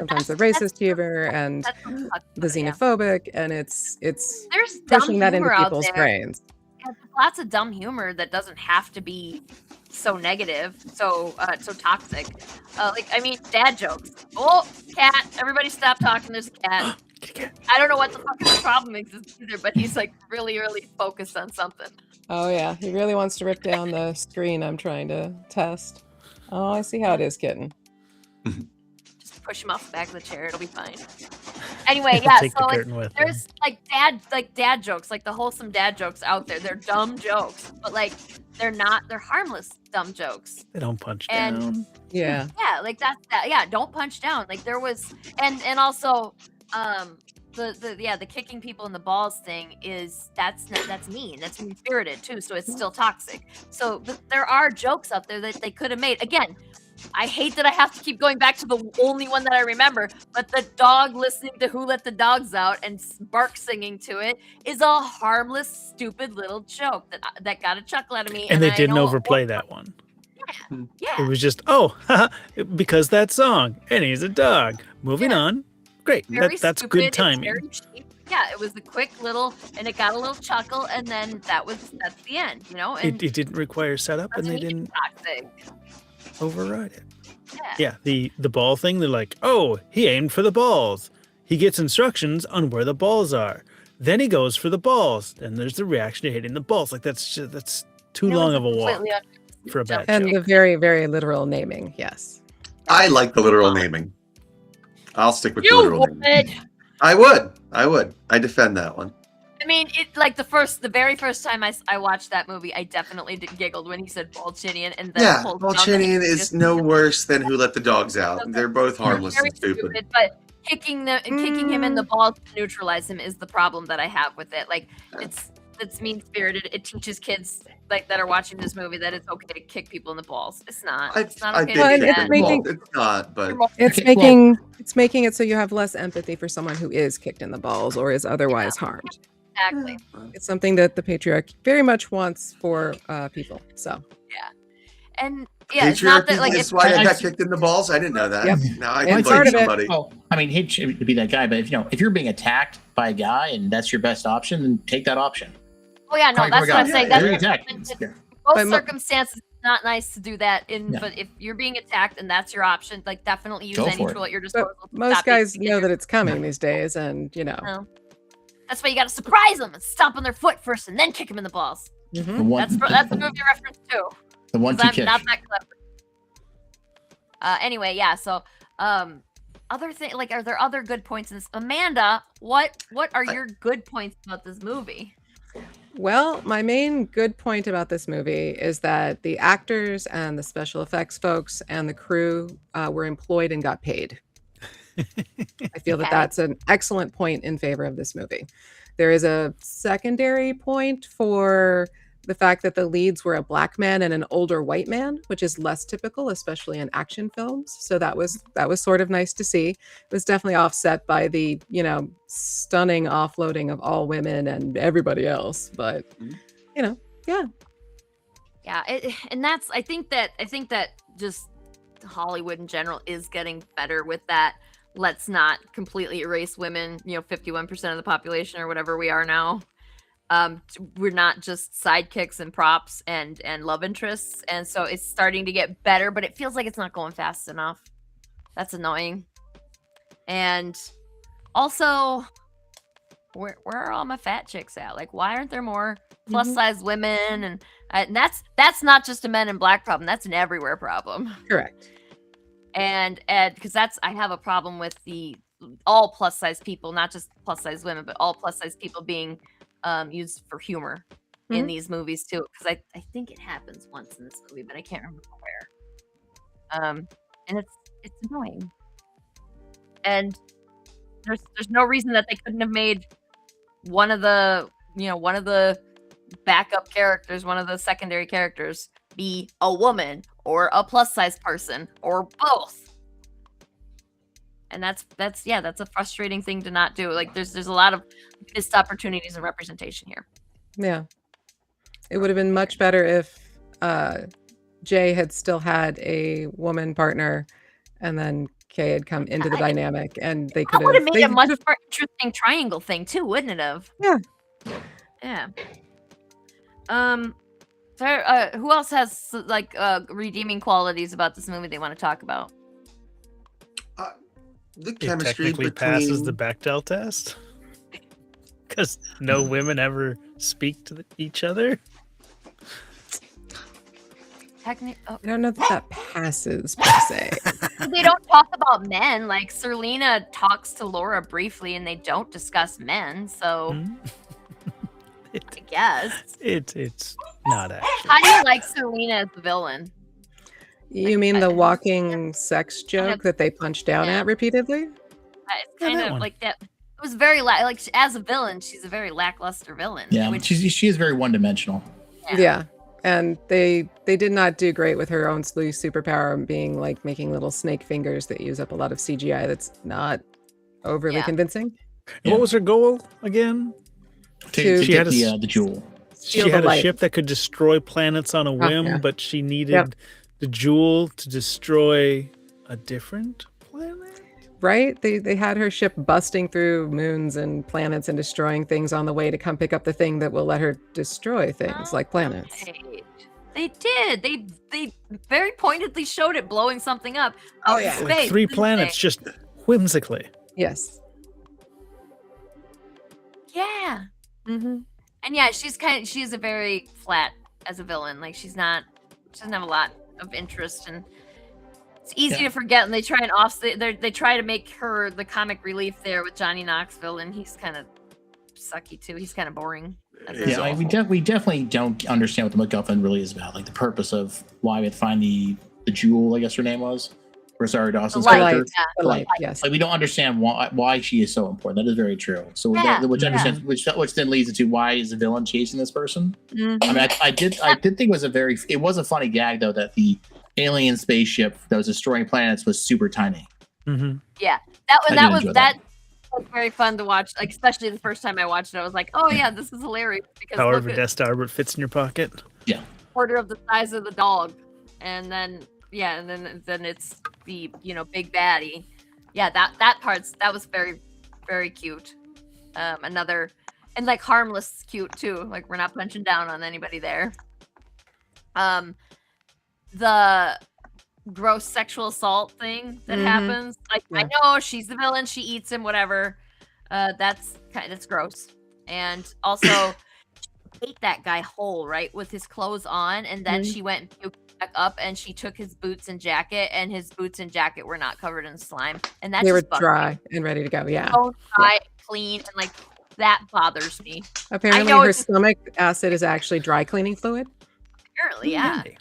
sometimes the that's- racist humor and that's what sucks the about it, yeah. xenophobic, and it's There's dumb pushing that into humor out people's there. brains. Yeah, there's lots of dumb humor that doesn't have to be so negative, so toxic. Like I mean, dad jokes. Oh, cat! Everybody stop talking. There's a cat. I don't know what the fucking problem is either, but he's like really, really focused on something. Oh yeah, he really wants to rip down the screen I'm trying to test. Oh, I see how it is, kitten. Just push him off the back of the chair. It'll be fine. Anyway, He'll yeah. take So the like, curtain with him. there's like dad jokes, like the wholesome dad jokes out there. They're dumb jokes, but like they're harmless dumb jokes. They don't punch And- down. Yeah. Yeah, like that's that. Yeah, don't punch down. Like there was, and also, the kicking people in the balls thing is that's mean. That's mean spirited too. So it's still toxic. So there are jokes out there that they could have made. Again, I hate that I have to keep going back to the only one that I remember, but the dog listening to Who Let the Dogs Out and bark singing to it is a harmless, stupid little joke that got a chuckle out of me. And they I didn't know- overplay that one. Yeah. It was just, oh, haha, because that song, and he's a dog. Moving Yeah. on. Great. Very That's stupid, good it's timing. very cheap. Yeah, it was a quick little, and it got a little chuckle, and then that's the end, you know. And It didn't require setup, and doesn't they need to be didn't toxic. override it. Yeah. Yeah, the ball thing, they're like, oh, he aimed for the balls. He gets instructions on where the balls are. Then he goes for the balls. And there's the reaction to hitting the balls. Like that's too It was long of a walk completely for a bad And joke. the very, very literal naming, yes. I like the literal naming. I'll stick with the You literal would. naming. I would. I defend that one. I mean, it like the very first time I watched that movie, I definitely giggled when he said Balchinian, and then Yeah, pulled down the- Balchinian is just- no worse than Who Let the Dogs Out. They're both harmless very and stupid. but kicking him in the balls to neutralize him is the problem that I have with it. Like it's mean spirited. It teaches kids like that are watching this movie that it's okay to kick people in the balls. It's not. It's not okay Well, to and do it's that. making- It's not, but It's Okay, making it so you have less empathy for someone who is kicked in the balls or is otherwise harmed. Exactly. It's something that the patriarch very much wants for people. So And yeah, it's not that patriarchy like is if why I I- got kicked in the balls. I didn't know that. Yep. Now I And can part blame of it- somebody. Oh, I mean, hate to be that guy, but if you're being attacked by a guy and that's your best option, then take that option. oh yeah, no, Come on, that's come what on, I'm saying. yeah, You're That's being attacked. in Yeah. most But mo- circumstances, it's not nice to do that. Yeah. But if you're being attacked and that's your option, like definitely use Go any for it. tool at your but disposal. to most stop being guys taken know in that your- it's coming these days, and No. That's why you got to surprise them and stomp on their foot first, and then kick them in the balls. The Mhm. one, That's a movie reference too. the 1-2 'Cause I'm kick. not that clever. Anyway, yeah. So, other thing, like, are there other good points in this? Amanda, what are your good points about this movie? Well, my main good point about this movie is that the actors and the special effects folks and the crew were employed and got paid. I feel that Okay. that's an excellent point in favor of this movie. There is a secondary point for the fact that the leads were a black man and an older white man, which is less typical, especially in action films. So that was sort of nice to see. It was definitely offset by the, stunning offloading of all women and everybody else. But, Mhm. Yeah. Yeah, and I think that just Hollywood in general is getting better with that. Let's not completely erase women, 51% of the population or whatever we are now. We're not just sidekicks and props and love interests, and so it's starting to get better, but it feels like it's not going fast enough. That's annoying. And also, where are all my fat chicks at? Like, why aren't there more plus size women? And that's not just a Men in Black problem. That's an everywhere problem. Correct. And because I have a problem with all plus size people, not just plus size women, but all plus size people being used for humor in Mhm. these movies too. Because I think it happens once in this movie, but I can't remember where. And it's annoying. And there's no reason that they couldn't have made one of the backup characters, one of the secondary characters, be a woman or a plus size person or both. And that's a frustrating thing to not do. Like there's a lot of missed opportunities and representation here. Yeah. It would have been much better if Jay had still had a woman partner and then Kay had come into the dynamic and they could That would have have made a much more interesting triangle thing too, wouldn't it have? Yeah. Yeah. Who else has redeeming qualities about this movie they want to talk about? The It chemistry technically between passes the Bechdel test because no women ever speak to each other. I don't know that passes per se. They don't talk about men. Like Serlina talks to Laura briefly, and they don't discuss men. So I guess It's not actually. How do you like Serlina as the villain? You mean the walking sex joke that they punch down at repeatedly? It's Yeah, kind that of one. like that. It was very as a villain, she's a very lackluster villain. Yeah, which, she is very one-dimensional. Yeah. And they did not do great with her own superpower being like making little snake fingers that use up a lot of CGI that's not overly Yeah. convincing. Yeah. What was her goal again? To She get had the jewel. Steal She the had a light. ship that could destroy planets on a whim, yeah. but she needed the jewel to destroy a different planet. Right? They had her ship busting through moons and planets and destroying things on the way to come pick up the thing that will let her destroy things like planets. Right. They did. They very pointedly showed it blowing something up. Oh, out in yeah. space, Like 3 didn't they? planets, just whimsically. Yes. Yeah. Mm-hmm. And yeah, she's a very flat as a villain. Like she doesn't have a lot of interest, and it's easy to forget. And they try and they try to make her the comic relief there with Johnny Knoxville, and he's kind of sucky too. He's kind of boring. It's Yeah, like, awful. we definitely don't understand what the MacGuffin really is about. Like the purpose of why we had to find the jewel, I guess her name was, Rosario Dawson's light, character. yeah. The light, Like, yes. Like we don't understand why she is so important. That is very true. So which then leads into why is the villain chasing this person? Mhm. I mean, I did think it was a funny gag though that the alien spaceship that was destroying planets was super tiny. Mm-hmm. That enjoy was very fun to watch. Like especially the first time I watched it, I was like, oh yeah, this is hilarious because However, look at Death Star, but fits in your pocket. quarter of the size of the dog, and then it's the big baddie. Yeah, that was very, very cute. Another and like harmless cute too. Like we're not punching down on anybody there. The gross sexual assault thing that Mhm. happens. Like I Yeah. know she's the villain, she eats him, whatever. That's gross. And also ate that guy whole, right, with his clothes on, and then Mhm. she went and puked back up, and she took his boots and jacket, and his boots and jacket were not covered in slime, and that's They were just bugged me. dry and ready to go. Yeah. So dry, clean, and like that bothers me. Apparently, know her it's- stomach acid is actually dry cleaning fluid. Apparently, yeah. Hey.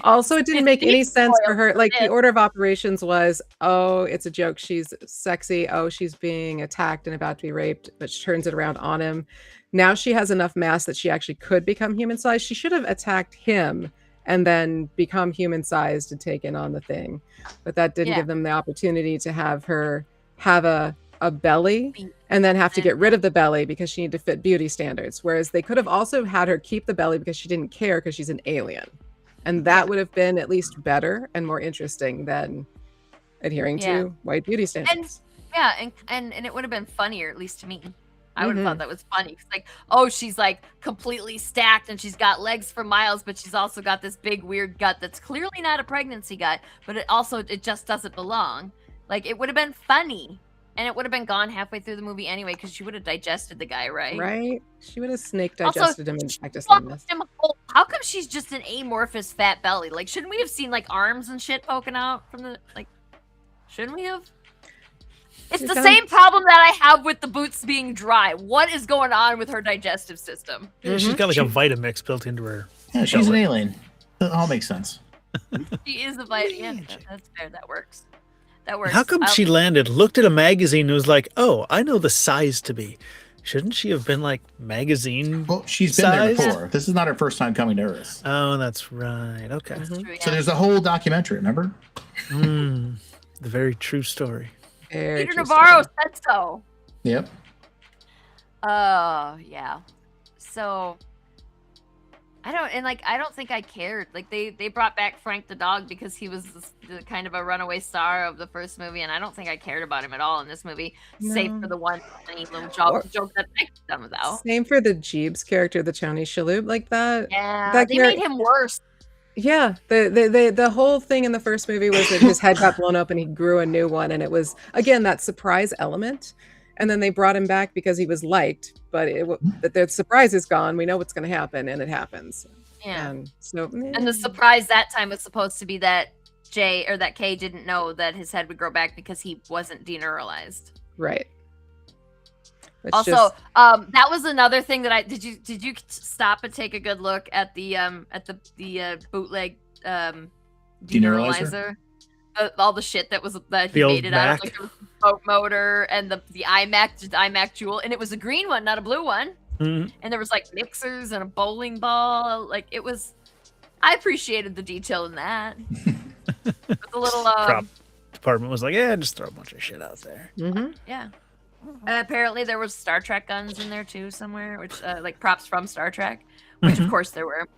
Also, it didn't It's make any beef sense for oil, her. Like, the it- order of operations was, oh, it's a joke. She's sexy. Oh, she's being attacked and about to be raped, but she turns it around on him. Now she has enough mass that she actually could become human sized. She should have attacked him and then become human sized and taken on the thing. But that didn't Yeah. give them the opportunity to have her have a belly Be- and then have to get and- rid of the belly because she needed to fit beauty standards. Whereas they could have also had her keep the belly because she didn't care because she's an alien. And that would have been at least better and more interesting than adhering Yeah. to white beauty standards. Yeah, and it would have been funnier, at least to me. I would have Mhm. thought that was funny. It's like, oh, she's like completely stacked and she's got legs for miles, but she's also got this big weird gut that's clearly not a pregnancy gut, but it just doesn't belong. Like, it would have been funny, and it would have been gone halfway through the movie anyway because she would have digested the guy, right? Right? She would have snake Also, digested him and she practiced fucked on this. him whole- How come she's just an amorphous fat belly? Like, shouldn't we have seen like arms and shit poking out from the like? Shouldn't we have? It's She's the got- same problem that I have with the boots being dry. What is going on with her digestive system? Yeah, she's got like a Vitamix built into her. Yeah, she's an alien. That all makes sense. She is a vitamin. Yeah, that's fair. That works. That works. How come she landed, looked at a magazine, and was like, "Oh, I know the size to be"? Shouldn't she have been like magazine? Well, she's been there Size? before. This is not her first time coming to Earth. Oh, that's right. Okay. Mhm. True, yeah. So there's a whole documentary, remember? Mm, the very true story. Very Peter true Navarro story. said so. Yep. Yeah. So I don't think I cared. Like they brought back Frank the dog because he was the kind of a runaway star of the first movie, and I don't think I cared about him at all in this movie, save No. for the one funny little Or- joke that I done though. Same for the Jeeves character, the Tony Shalhoub, like that. Yeah, that they char- made him worse. Yeah, the whole thing in the first movie was that his head got blown up and he grew a new one, and it was again that surprise element. And then they brought him back because he was liked, but the surprise is gone. We know what's going to happen, and it happens. Yeah. And so, And the surprise that time was supposed to be that Kay didn't know that his head would grow back because he wasn't deneuralized. right. It's Also, just- that was another thing that I did. You stop and take a good look at the bootleg Deneuralizer? deneuralizer? All the shit that The he old made it out of, Mac? like the boat motor and the iMac Jewel, and it was a green one, not a blue one. Mhm. And there was like mixers and a bowling ball. Like it was, I appreciated the detail in that. With the little Prop department was like, "Yeah, just throw a bunch of shit out there." Mhm. yeah. And apparently there was Star Trek guns in there too somewhere, which like props from Star Trek, which of Mhm. course there were.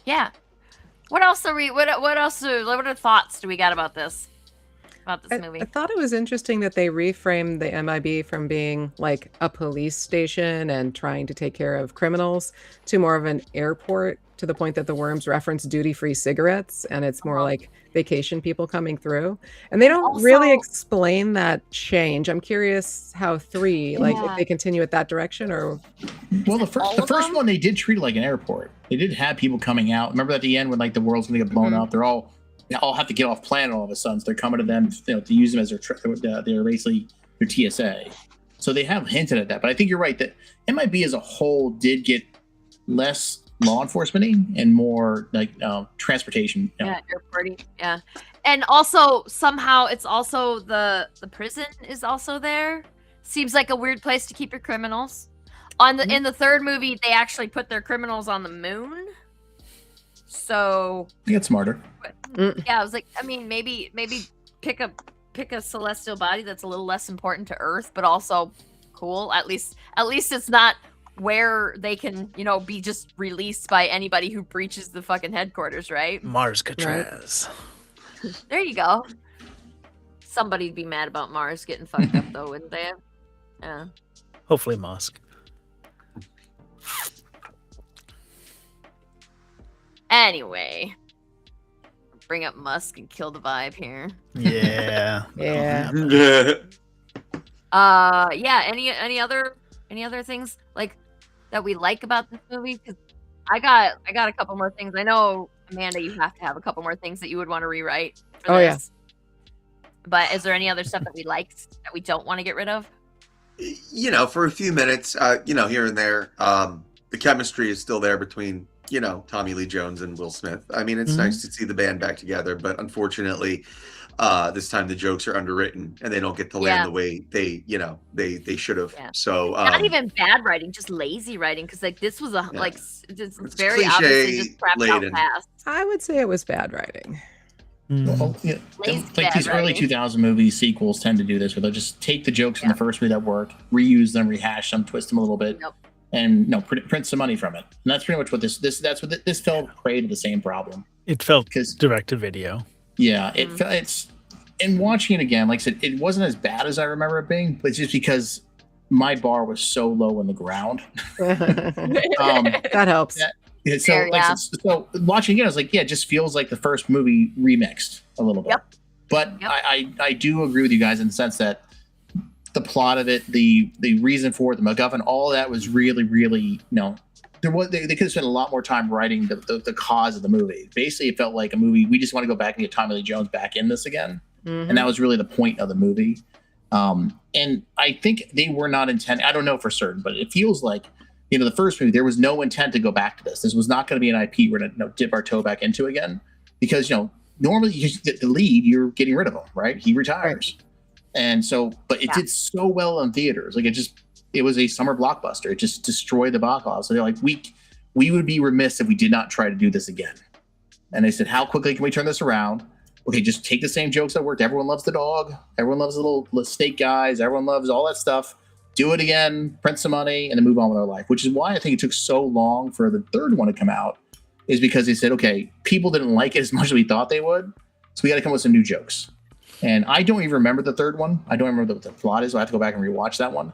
Yeah. What else are we? What are thoughts do we got about this? About this movie? I thought it was interesting that they reframed the MIB from being like a police station and trying to take care of criminals to more of an airport, to the point that the worms reference duty-free cigarettes, and it's more like vacation people coming through. And they don't really Also- explain that change. I'm curious how 3, like Yeah. if they continue it that direction or Well, the all first of them? one they did treat it like an airport. They did have people coming out. Remember at the end when like the world's gonna get blown Mhm. up? They all have to get off planet all of a sudden. So they're coming to them, to use them as their basically their TSA. So they have hinted at that. But I think you're right that MIB as a whole did get less law enforcement and more like transportation. you know. Yeah, airporty. Yeah, and also somehow it's also the prison is also there. Seems like a weird place to keep your criminals. In the third movie, they actually put their criminals on the moon. So They get smarter. yeah, I was like, I mean, maybe pick a celestial body that's a little less important to Earth, but also cool. At least it's not where they can, be just released by anybody who breaches the fucking headquarters, right? Mars Catraz. There you go. Somebody'd be mad about Mars getting fucked up though, wouldn't they? Yeah. Hopefully, Musk. Anyway, bring up Musk and kill the vibe here. Yeah. yeah. Yeah. Any other things like that we like about this movie? Because I got a couple more things. I know Amanda, you have to have a couple more things that you would want to rewrite. For Oh, yeah. this. But is there any other stuff that we liked that we don't want to get rid of? You know, for a few minutes, you know, here and there, the chemistry is still there between, you know, Tommy Lee Jones and Will Smith. I mean, it's nice to see the band back together, but unfortunately, this time the jokes are underwritten and they don't get to land the way they, you know, they should have. Yeah. So Not even bad writing, just lazy writing. Because like this was a like it's very cliche obviously just crapped out laden. fast. I would say it was bad writing. Well, yeah, Lazy like these bad early writing. 2000 movies sequels tend to do this, where they'll just take the jokes from the first movie that work, reuse them, rehash them, twist them a little bit, Yep. and print some money from it. And that's pretty much what this film preyed to the same problem. It felt Because direct to video. yeah, it's and watching it again, like I said, it wasn't as bad as I remember it being, but it's just because my bar was so low in the ground. That helps. Yeah, so, Fair, yeah. so watching again, I was like, yeah, it just feels like the first movie remixed a little bit. Yep. But Yep. I do agree with you guys in the sense that the plot of it, the reason for it, the MacGuffin, all of that was really, really, they could have spent a lot more time writing the cause of the movie. Basically, it felt like a movie. We just want to go back and get Tommy Lee Jones back in this again, and that was really the point of the movie. And I think they were not intending. I don't know for certain, but it feels like, the first movie, there was no intent to go back to this. This was not going to be an IP we're going to dip our toe back into again, because normally you get the lead, you're getting rid of him, right? He retires, and so, but it did so well in theaters. Like it was a summer blockbuster. It just destroyed the box office. So they're like, we would be remiss if we did not try to do this again. And they said, how quickly can we turn this around? Okay, just take the same jokes that worked. Everyone loves the dog. Everyone loves the little snake guys. Everyone loves all that stuff. Do it again, print some money, and then move on with our life. Which is why I think it took so long for the third one to come out, is because they said, okay, people didn't like it as much as we thought they would, so we got to come up with some new jokes. And I don't even remember the third one. I don't remember what the plot is, so I have to go back and rewatch that one.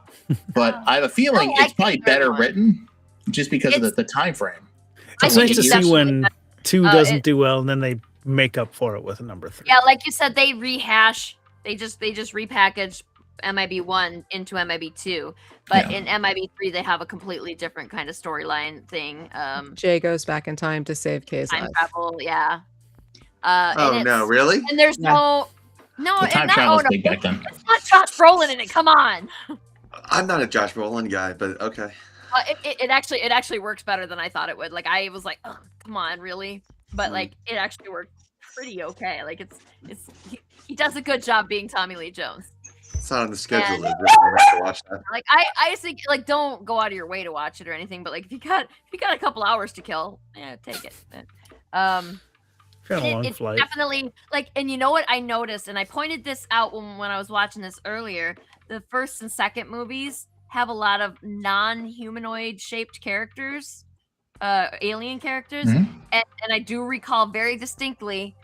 But I have a feeling I like it's probably the third better one. written just because of the time frame. I It's think nice to it's see definitely when better. 2 doesn't do well, and then they make up for it with a number 3. Yeah, like you said, they rehash. They just repackage MIB1 into MIB2, but in MIB3 they have a completely different kind of storyline thing. Jay goes back in time to save Kay's Time life. travel, yeah. Oh no, really? And there's no, The and time not travel was no, big back then. it's not Josh Brolin in it. Come on. I'm not a Josh Brolin guy, but okay. It actually works better than I thought it would. Like I was like, oh, come on, really? But like it actually worked pretty okay. Like he does a good job being Tommy Lee Jones. It's not on the schedule. And- Is it? I'll have to watch that. Like I think like don't go out of your way to watch it or anything, but like if you got a couple hours to kill, yeah, take it. Got a long It flight. definitely like, and you know what I noticed, and I pointed this out when I was watching this earlier. The first and second movies have a lot of non-humanoid shaped characters, alien characters, Mhm. and I do recall very distinctly,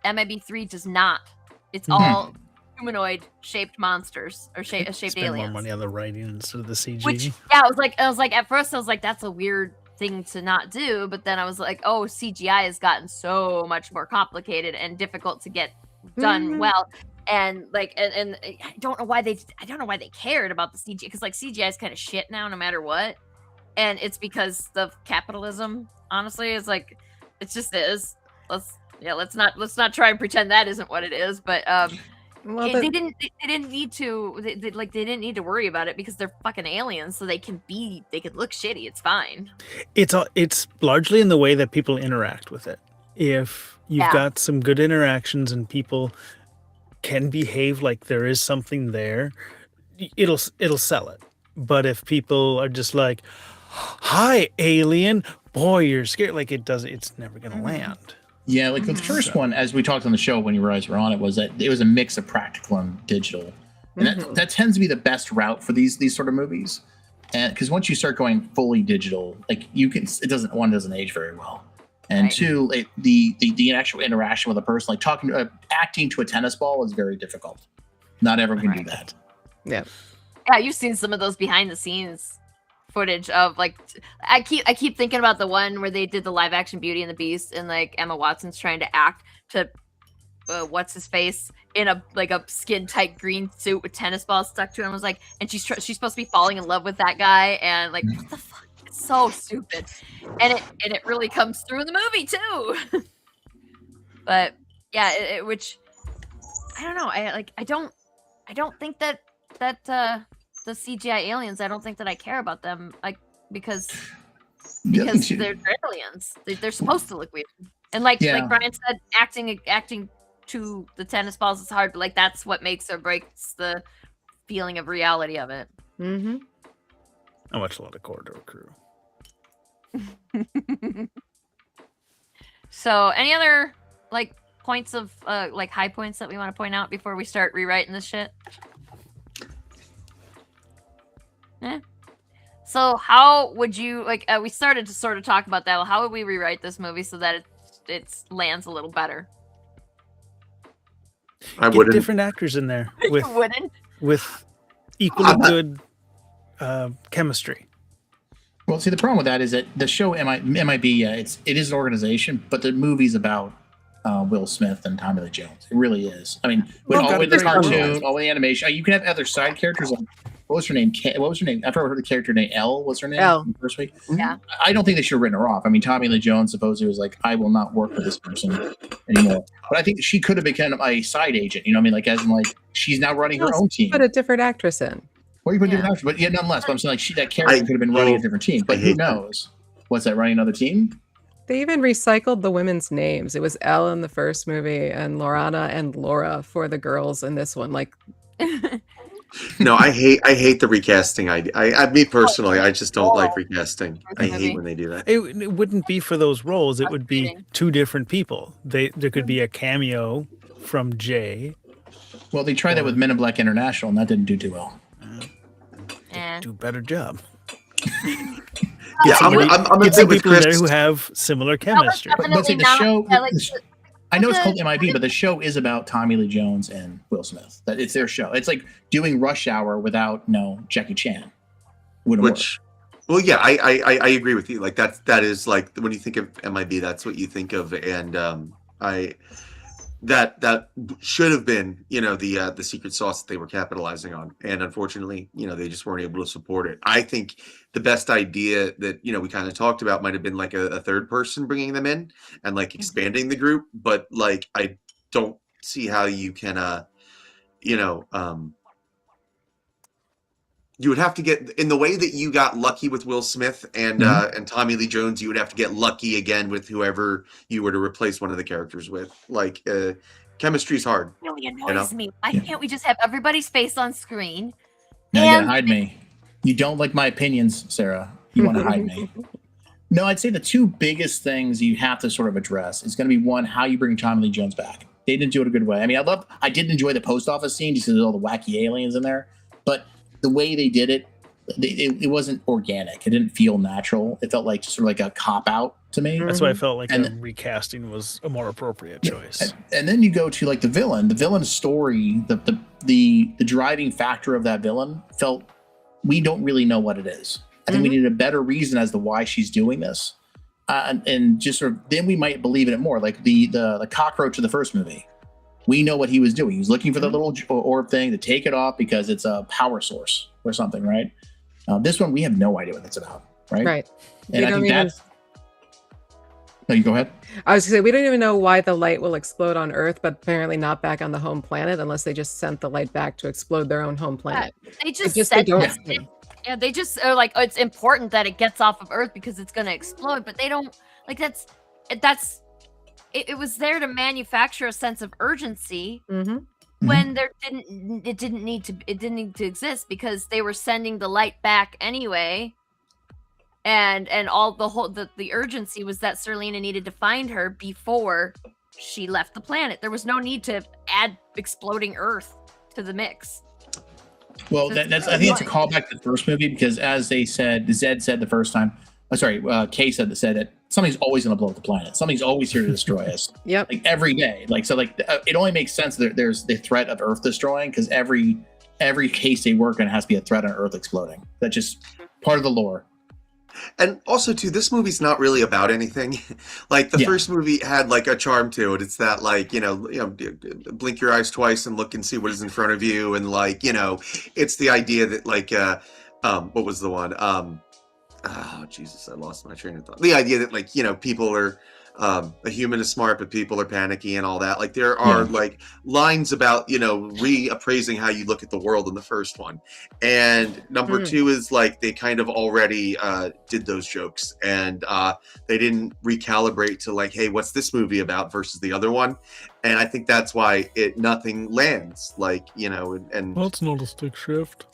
MIB3 does not. It's Mhm. all humanoid shaped monsters or shaped Spend more aliens. money on the writing instead of the CG. Which yeah, I was like at first I was like that's a weird thing to not do, but then I was like, oh, CGI has gotten so much more complicated and difficult to get done Mhm. well, and like and I don't know why they cared about the CGI, because like CGI is kind of shit now no matter what, and it's because of capitalism. Honestly, it's like it just is. Let's not try and pretend that isn't what it is, but Well, they didn't need to they didn't need to worry about it because they're fucking aliens, so they could look shitty. It's fine. It's largely in the way that people interact with it. If you've Yeah. got some good interactions and people can behave like there is something there, it'll sell it. But if people are just like, "Hi, alien," boy, you're scared. Like it's never gonna land. Yeah, like the first one, as we talked on the show when you guys were on it, was that it was a mix of practical and digital, and that tends to be the best route for these sort of movies. And because once you start going fully digital, like it doesn't age very well, and Right. two, the actual interaction with a person, like acting to a tennis ball, is very difficult. Not everyone can do that. yeah. Yeah, you've seen some of those behind the scenes footage of like I keep thinking about the one where they did the live action Beauty and the Beast, and like Emma Watson's trying to act to what's his face in a skin tight green suit with tennis balls stuck to him. I was like, and she's supposed to be falling in love with that guy, and like what the fuck? It's so stupid, and it really comes through in the movie too. But yeah, which I don't know. I don't think that the CGI aliens. I don't think that I care about them. Like because Yeah, I think they're aliens. They're supposed to look weird. And like Yeah. Brian said, acting to the tennis balls is hard, but like that's what makes or breaks the feeling of reality of it. Mm-hmm. I watch a lot of Corridor Crew. So, any other like points of like high points that we want to point out before we start rewriting this shit? So, how would you like? We started to sort of talk about that. Well, how would we rewrite this movie so that it lands a little better? I Get wouldn't. different actors in there with You wouldn't. with equally good chemistry. Well, see, the problem with that is that the show MIB, it is an organization, but the movie's about Will Smith and Tommy Lee Jones. It really is. I mean, with Well, all with the got it. cartoon, all the animation, you can have other side characters. Like, what was her name? What was her name? I've never heard the character name. Elle. What's her name? Elle. In the first week. Yeah. I don't think they should have written her off. I mean, Tommy Lee Jones supposedly was like, I will not work with this person anymore. But I think she could have become a side agent. You know what I mean? Like, as in, like, she's now running her own team. Put a different actress in. Or you put Yeah. different actors, but nonetheless. But I'm saying, like, that character could have been running a different team. But I who hate that. knows? What's that? Running another team? They even recycled the women's names. It was Elle in the first movie and Lorana and Laura for the girls in this one. Like, No, I hate the recasting idea. Me personally, I just don't like recasting. I Heavy. hate when they do that. It wouldn't be for those roles. It would be Frustrating. two different people. There could be a cameo from Jay. Well, they tried that with Men in Black International, and that didn't do too well. Eh. Do a better job. Yeah, I'm Somebody- a get some bit with people in there Chris. who have similar That was chemistry. But see, definitely the not. show. Yeah, like, I know it's the- called MIB, but the show is about Tommy Lee Jones and Will Smith. That it's their show. It's like doing Rush Hour without Jackie Chan. Wouldn't work. Which, well, yeah, I agree with you. Like that is like when you think of MIB, that's what you think of, and that should have been the secret sauce that they were capitalizing on, and unfortunately, they just weren't able to support it. I think the best idea that we kind of talked about might have been like a third person bringing them in and like expanding the group, but like I don't see how you can you would have to get in the way that you got lucky with Will Smith and Tommy Lee Jones. You would have to get lucky again with whoever you were to replace one of the characters with. Like chemistry's hard. really annoys me. Why Yeah. can't we just have everybody's face on screen? Now you And- gotta hide me. You don't like my opinions, Sarah. You want to hide me. No, I'd say the two biggest things you have to sort of address is going to be one, how you bring Tommy Lee Jones back. They didn't do it a good way. I mean, I did enjoy the post office scene just because there's all the wacky aliens in there, but the way they did it, it wasn't organic. It didn't feel natural. It felt like just sort of like a cop out to me. That's why I felt like And- a recasting was a more appropriate choice. And then you go to like the villain story, the driving factor of that villain felt, we don't really know what it is. I think we needed a better reason as to why she's doing this. And just sort of, then we might believe in it more. Like the cockroach of the first movie. We know what he was doing. He was looking for the little orb thing to take it off because it's a power source or something, right? This one, we have no idea what it's about, right? right. And We I don't think even- that's... No, you go ahead. I was gonna say we don't even know why the light will explode on Earth, but apparently not back on the home planet unless they just sent the light back to explode their own home planet. They just They said don't. this. Yeah, they just are like, oh, it's important that it gets off of Earth because it's going to explode. But they don't like it was there to manufacture a sense of urgency Mm-hmm. when it didn't need to exist because they were sending the light back anyway. And all the urgency was that Serlina needed to find her before she left the planet. There was no need to add exploding Earth to the mix. Well, that's I think it's a callback to the first movie because as they said, Zed said the first time, Kay said that something's always going to blow up the planet. Something's always here to destroy us. Yep. Like every day. It only makes sense that there's the threat of Earth destroying because every case they work in has to be a threat on Earth exploding. That's just part of the lore. And also, too, this movie's not really about anything. Like the Yeah. first movie had like a charm to it. It's that like blink your eyes twice and look and see what is in front of you, and like it's the idea that like what was the one Oh Jesus, I lost my train of thought. The idea that like people are a human is smart, but people are panicky and all that. Like there are like lines about reappraising how you look at the world in the first one, and number two is like they kind of already did those jokes, and they didn't recalibrate to like, hey, what's this movie about versus the other one, and I think that's why nothing lands. Like and Well, it's not a stick shift.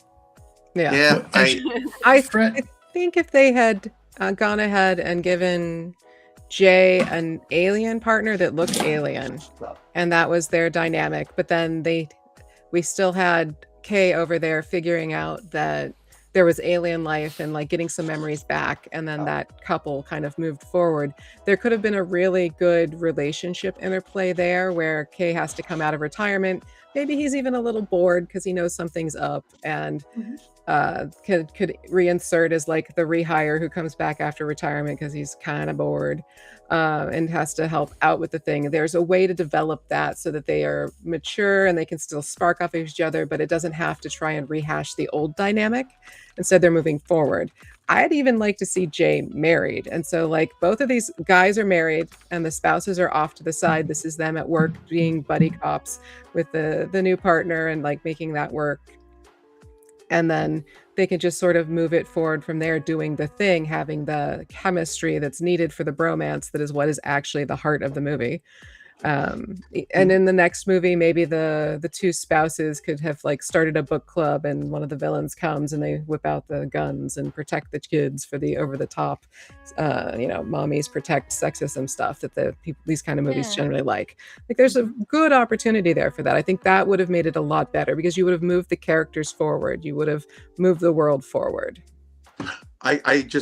Yeah. I think if they had gone ahead and given Jay an alien partner that looked alien, and that was their dynamic, but then we still had Kay over there figuring out that there was alien life and like getting some memories back, and then that couple kind of moved forward. There could have been a really good relationship interplay there where Kay has to come out of retirement. Maybe he's even a little bored because he knows something's up, and could reinsert as like the rehire who comes back after retirement because he's kind of bored, and has to help out with the thing. There's a way to develop that so that they are mature and they can still spark off each other, but it doesn't have to try and rehash the old dynamic. Instead, they're moving forward. I'd even like to see Jay married. And so like both of these guys are married and the spouses are off to the side. This is them at work being buddy cops with the new partner and like making that work. And then they can just sort of move it forward from there, doing the thing, having the chemistry that's needed for the bromance that is what is actually the heart of the movie. And in the next movie, maybe the two spouses could have like started a book club, and one of the villains comes and they whip out the guns and protect the kids for the over the top, mommies protect sexism stuff that these kind of movies generally like. Like there's a good opportunity there for that. I think that would have made it a lot better because you would have moved the characters forward. You would have moved the world forward.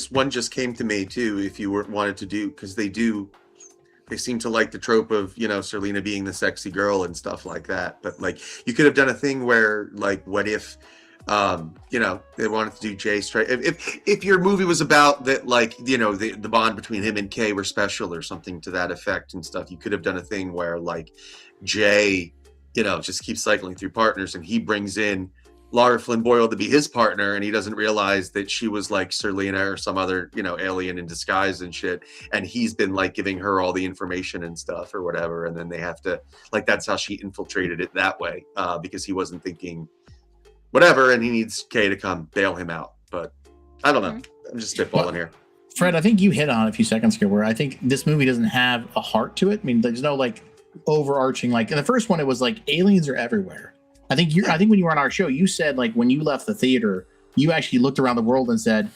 One just came to me too. If you wanted to do, because they seem to like the trope of Serlina being the sexy girl and stuff like that, but like you could have done a thing where like what if they wanted to do Jay straight, if your movie was about that, like the bond between him and Kay were special or something to that effect and stuff, you could have done a thing where like Jay just keeps cycling through partners and he brings in Lara Flynn Boyle to be his partner, and he doesn't realize that she was like Serlina or some other, alien in disguise and shit. And he's been like giving her all the information and stuff or whatever. And then they have to like, that's how she infiltrated it that way, because he wasn't thinking whatever. And he needs Kay to come bail him out. But I don't know. I'm just spitballing here. Fred, I think you hit on a few seconds ago where I think this movie doesn't have a heart to it. I mean, there's no like overarching, like in the first one, it was like aliens are everywhere. I think when you were on our show, you said like when you left the theater, you actually looked around the world and said,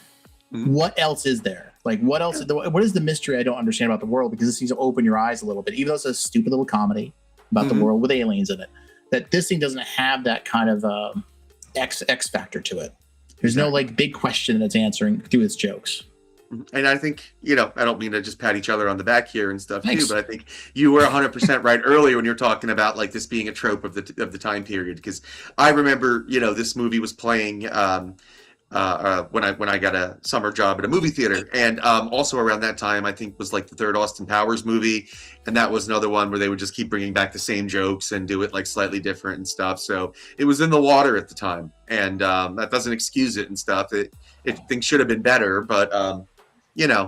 what else is there? Like what else? What is the mystery I don't understand about the world? Because this seems to open your eyes a little bit, even though it's a stupid little comedy about the world with aliens in it, that this thing doesn't have that kind of X factor to it. There's no like big question that's answering through its jokes. And I think, I don't mean to just pat each other on the back here and stuff too, but I think you were 100% right earlier when you're talking about like this being a trope of the time period. Because I remember, this movie was playing when I got a summer job at a movie theater, and also around that time I think was like the third Austin Powers movie, and that was another one where they would just keep bringing back the same jokes and do it like slightly different and stuff. So it was in the water at the time, and that doesn't excuse it and stuff. Things should have been better, but.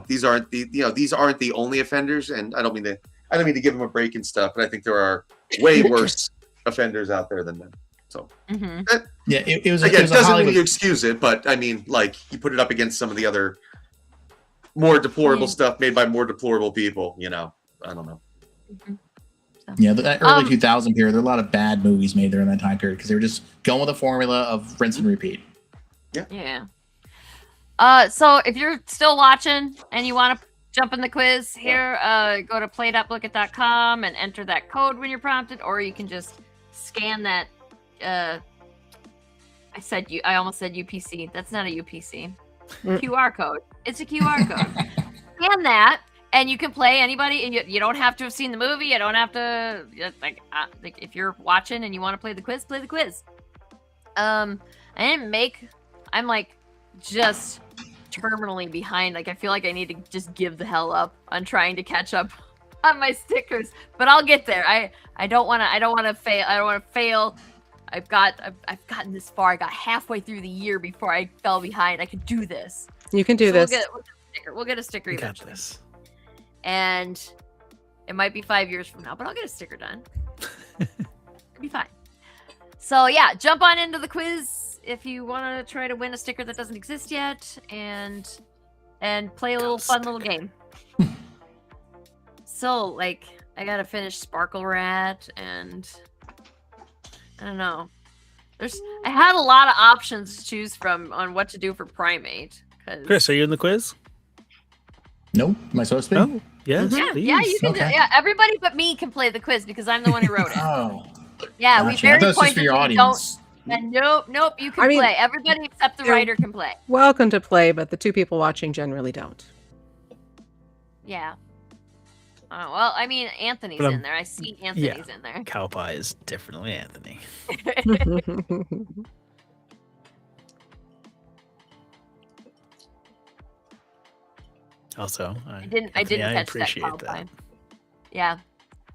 These aren't the only offenders, and I don't mean to give them a break and stuff, but I think there are way worse offenders out there than them. So it was again, it doesn't mean you excuse it, but I mean, like you put it up against some of the other more deplorable stuff made by more deplorable people. I don't know. Yeah, that early 2000 period, there are a lot of bad movies made there in that time period because they were just going with a formula of rinse and repeat. Yeah. So if you're still watching and you want to jump in the quiz here, go to playituplookat.com and enter that code when you're prompted, or you can just scan that. I almost said UPC. That's not a UPC. QR code. It's a QR code. Scan that, and you can play anybody. And you don't have to have seen the movie. You don't have to like if you're watching and you want to play the quiz, play the quiz. I'm like just terminally behind. Like I feel like I need to just give the hell up on trying to catch up on my stickers, but I'll get there. I don't want to fail. I've gotten this far. I got halfway through the year before I fell behind. I could do this. You can do So this. we'll get a sticker. We'll get a sticker We got eventually. this. And it might be 5 years from now, but I'll get a sticker done. It'll be fine. So yeah, jump on into the quiz if you want to try to win a sticker that doesn't exist yet, and play a little fun little game. So like, I gotta finish Sparkle Rat, and I don't know. I had a lot of options to choose from on what to do for Primate. Chris, are you in the quiz? Nope. Am I supposed to be? Oh, yes, Yeah, please. yeah, you can. Okay. Yeah, everybody but me can play the quiz because I'm the one who wrote it. Oh. Yeah, we Gotcha. I very thought it was just pointed for your don't. audience. And nope, you can I mean, play. Everybody except the you're- writer can play. Welcome to play, but the two people watching generally don't. Yeah. Oh, well, I mean, Anthony's But I'm- in there. I see Anthony's in there. Cow pie is definitely Anthony. Also, I didn't Anthony, I catch appreciate that. that. Call Yeah.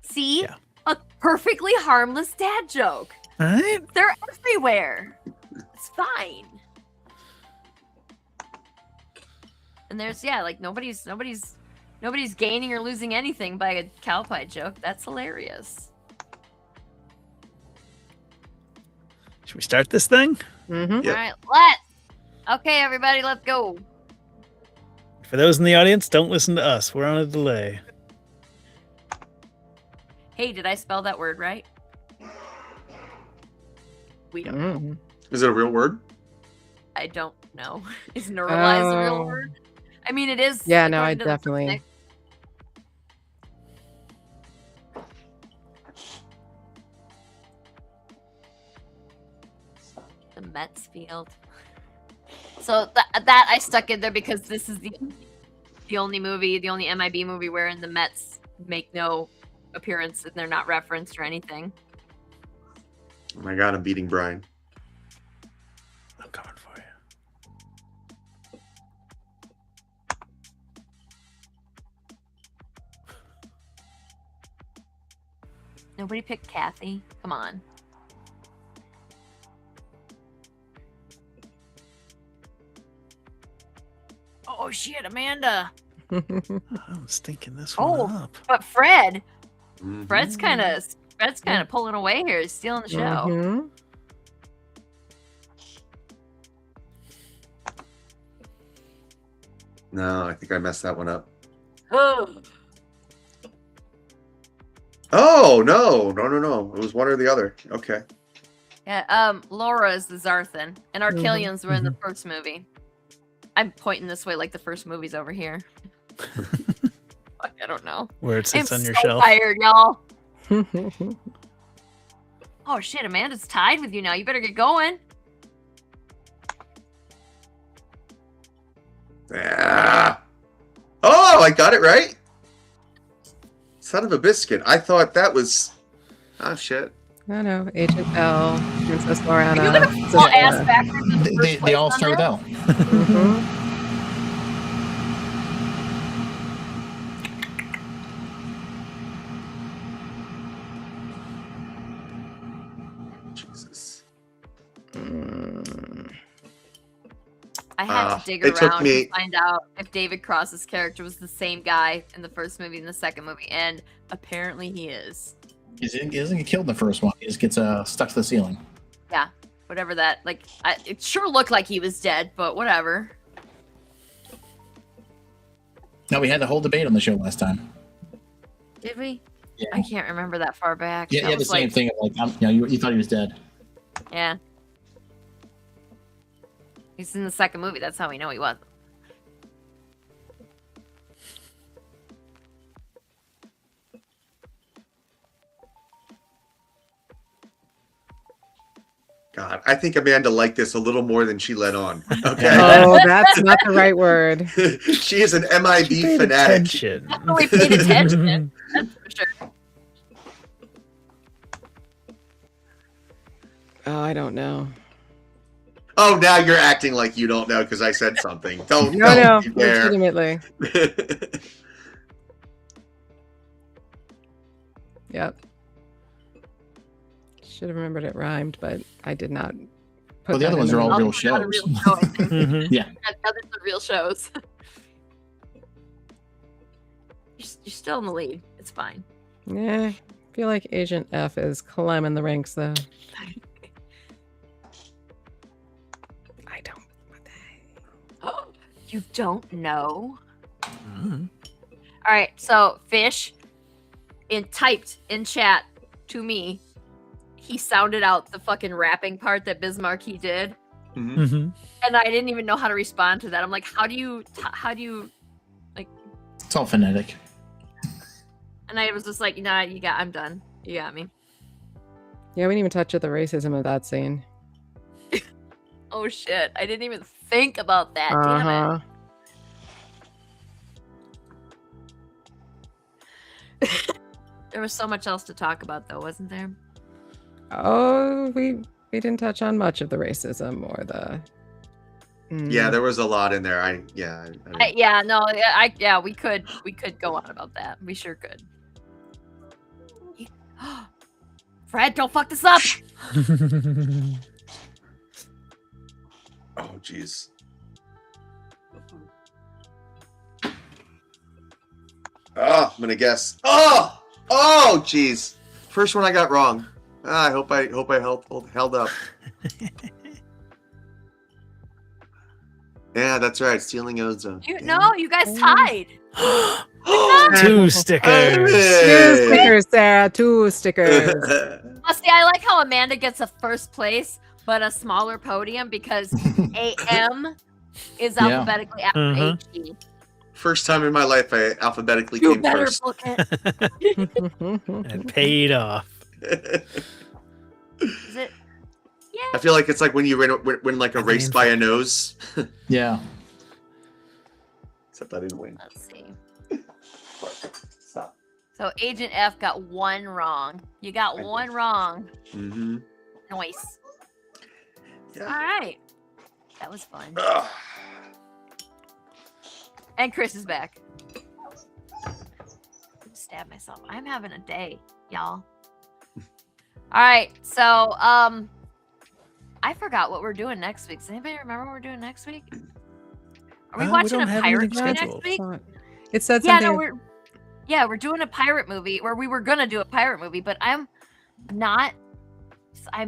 See? Yeah. A perfectly harmless dad joke. All right. They're everywhere. It's fine. And there's like nobody's gaining or losing anything by a cow pie joke. That's hilarious. Should we start this thing? Mhm. Yep. All right, let's. Okay, everybody, let's go. For those in the audience, don't listen to us. We're on a delay. Hey, did I spell that word right? We don't. Mhm. Is it a real word? I don't know. Is neuralize a real Oh. word? I mean, it is. Yeah, no, I according to the definitely. phonetic. The Mets field. So that I stuck in there because this is the only movie, the only MIB movie wherein the Mets make no appearance and they're not referenced or anything. Oh my god, I'm beating Brian. I'm coming for you. Nobody picked Kathy. Come on. Oh shit, Amanda. I was thinking this Oh. one up. But Fred, Mhm. Fred's kind of pulling away here. He's stealing the show. Mhm. No, I think I messed that one up. Oh, Oh no! It was one or the other. Okay. yeah. Laura is the Zarthan, and Archelians were in the mhm. first movie. I'm pointing this way like the first movie's over here. Fuck, I don't know. Where it I'm sits on your so shelf. tired, y'all. Oh shit, Amanda's tied with you now. You better get going. Ah. Oh, I got it right. Son of a biscuit. I thought that was. Oh shit. I know. Agent L, Princess Are you Lorana. gonna fall ass backwards in the They, first they place all on start with this? L. Mhm. Jesus. Mm. I had to dig it took around me- to find out if David Cross's character was the same guy in the first movie and the second movie, and apparently he is. He doesn't get killed in the first one. He just gets stuck to the ceiling. Whatever that, it sure looked like he was dead, but whatever. No, we had the whole debate on the show last time. Did we? Yeah, I can't remember that far back. yeah, That yeah the was same thing. Of like, you thought he was dead. Yeah. He's in the second movie. That's how we know he wasn't. God, I think Amanda liked this a little more than she let on. Okay. Oh, that's not the right word. She is an MIB Paid fanatic. attention. Definitely paid attention. That's for sure. Oh, I don't know. Oh, now you're acting like you don't know because I said something. Don't No, you dare. legitimately. Yep. Should have remembered it rhymed, but I did not put Well, the that other in ones are all I'll real put out a shows. real show, I think. Mhm. Others are real shows. You're still in the lead. It's fine. Yeah, I feel like Agent F is climbing the ranks though. I don't. What the heck? You don't know? Mhm. All right, so Fish typed in chat to me. He sounded out the fucking rapping part that Bismarcky did, Mhm. Mhm. and I didn't even know how to respond to that. I'm like, how do you like? It's all phonetic. And I was just like, nah, I'm done. You got me. Yeah, we didn't even touch the racism of that scene. Oh shit, I didn't even think about that. Damn Uh-huh. it. There was so much else to talk about, though, wasn't there? Oh, we didn't touch on much of the racism or the. Yeah, there was a lot in there. Yeah, we could go on about that. We sure could. Fred, don't fuck this up. Oh, jeez. Oh, I'm gonna guess. Oh, jeez. First one I got wrong. I hope I held up. Yeah, that's right. Stealing ozone. You guys tied. Two stickers. Two stickers, Sarah. Two stickers. Well, see, I like how Amanda gets a first place, but a smaller podium because AM is Yeah. alphabetically after Mhm. HE. First time in my life I alphabetically You came better first. book it. It paid off. Is it? Yeah. I feel like it's like when you win like a race by a nose. Yeah. Except I didn't win. Let's see. Stop. So Agent F got one wrong. You got one wrong. Mm-hmm. Nice. Yeah. All right. That was fun. Ugh. And Chris is back. Stab myself. I'm having a day, y'all. All right. So, I forgot what we're doing next week. Does anybody remember what we're doing next week? Are we We watching don't a have pirate anything movie next scheduled. week? It said Yeah, something. no, we're doing a pirate movie, or we were gonna do a pirate movie, but I'm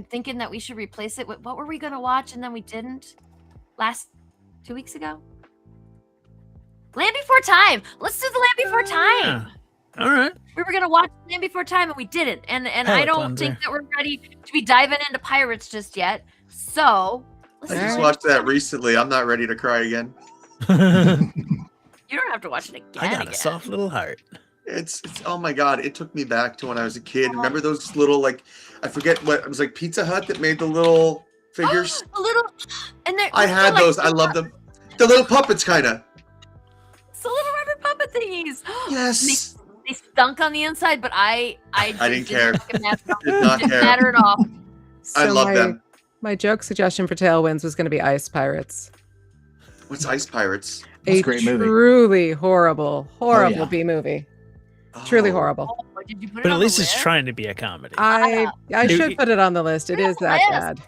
thinking that we should replace it with what were we gonna watch and then we didn't last 2 weeks ago? Land Before Time. Let's do the Land Before Time. All right. We were gonna watch Land Before Time and we didn't. And I Palate don't cleanser. think that we're ready to be diving into pirates just yet. So let's I do just Land watched Before that Time. recently. I'm not ready to cry again. You don't have to watch it again. I got again. a soft little heart. It's oh my god, it took me back to when I was a kid. Remember those little like I forget what it was like Pizza Hut that made the little figures? A little, and I had those. I loved them. The little puppets kinda. It's the little rubber puppet thingies. Yes. They stunk on the inside, but I didn't care. fucking matter at all. Did not Didn't care. matter at all. I love them. My joke suggestion for Tailwinds was going to be Ice Pirates. What's Ice Pirates? That's a great movie. Truly horrible yeah. B movie. Truly Oh. horrible. Oh, did you put it But on at the least it's list? trying to be a comedy. I Dude, should put it on the list. It Put it is on the that list.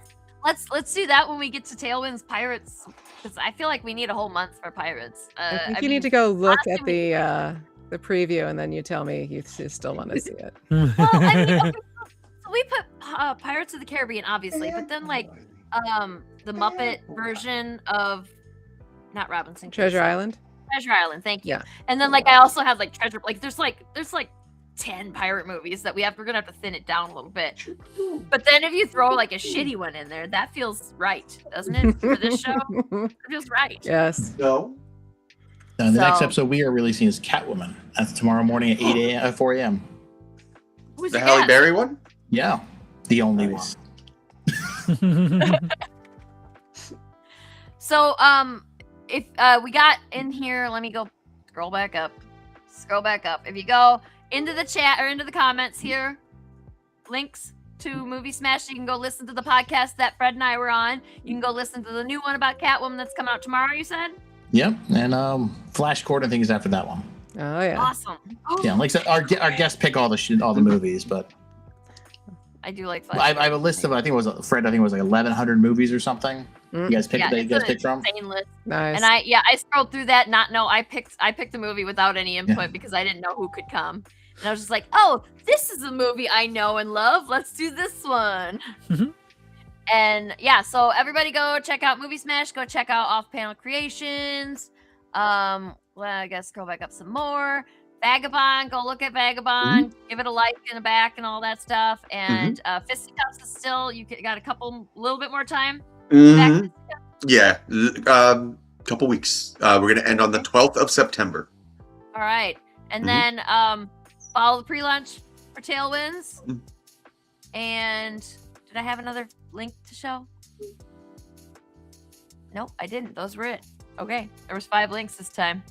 bad. Let's do that when we get to Tailwinds Pirates, because I feel like we need a whole month for Pirates. I think you need to go look at the preview and then you tell me you still want to see it. Well, I mean, okay, so we put Pirates of the Caribbean, obviously, but then like the Muppet version of not Robinson Treasure Crusoe. Island? Treasure Island, thank you. Yeah. And then like I also have like Treasure, like there's like 10 pirate movies that we're gonna have to thin it down a little bit. But then if you throw like a shitty one in there, that feels right, doesn't it? For this show, it feels right. Yes. No. The next So- episode we are releasing is Catwoman. That's tomorrow morning at 4 a.m. Who's The your Halle guest? Berry one? Yeah. The only Nice. one. So if we got in here, let me go scroll back up. If you go into the chat or into the comments here, links to Movie Smash, you can go listen to the podcast that Fred and I were on. You can go listen to the new one about Catwoman that's coming out tomorrow, you said? Yep. And Flash Gordon things after that one. Oh yeah. Awesome. Yeah, like I said, our guests pick all the movies, but I do like I Flash. have a list of, I think it was Fred. I think it was like 1,100 movies or something. Mm. You guys picked. Yeah, that you it's guys an picked from. insane list. Nice. And I scrolled through that. I picked the movie without any input because I didn't know who could come. And I was just like, oh, this is a movie I know and love. Let's do this one. Mhm. And yeah, so everybody go check out Movie Smash. Go check out Off Panel Creations. Well, I guess scroll back up some more. Vagabond, go look at Vagabond. Give it a like in the back and all that stuff. And Fisticuffs is still, got a little bit more time. Mhm. Yeah, couple weeks. We're gonna end on the 12th of September. All right. And Mhm. then follow the pre-launch for Tailwinds. Mhm. And did I have another link to show? Nope, I didn't. Those were it. Okay. There was 5 links this time.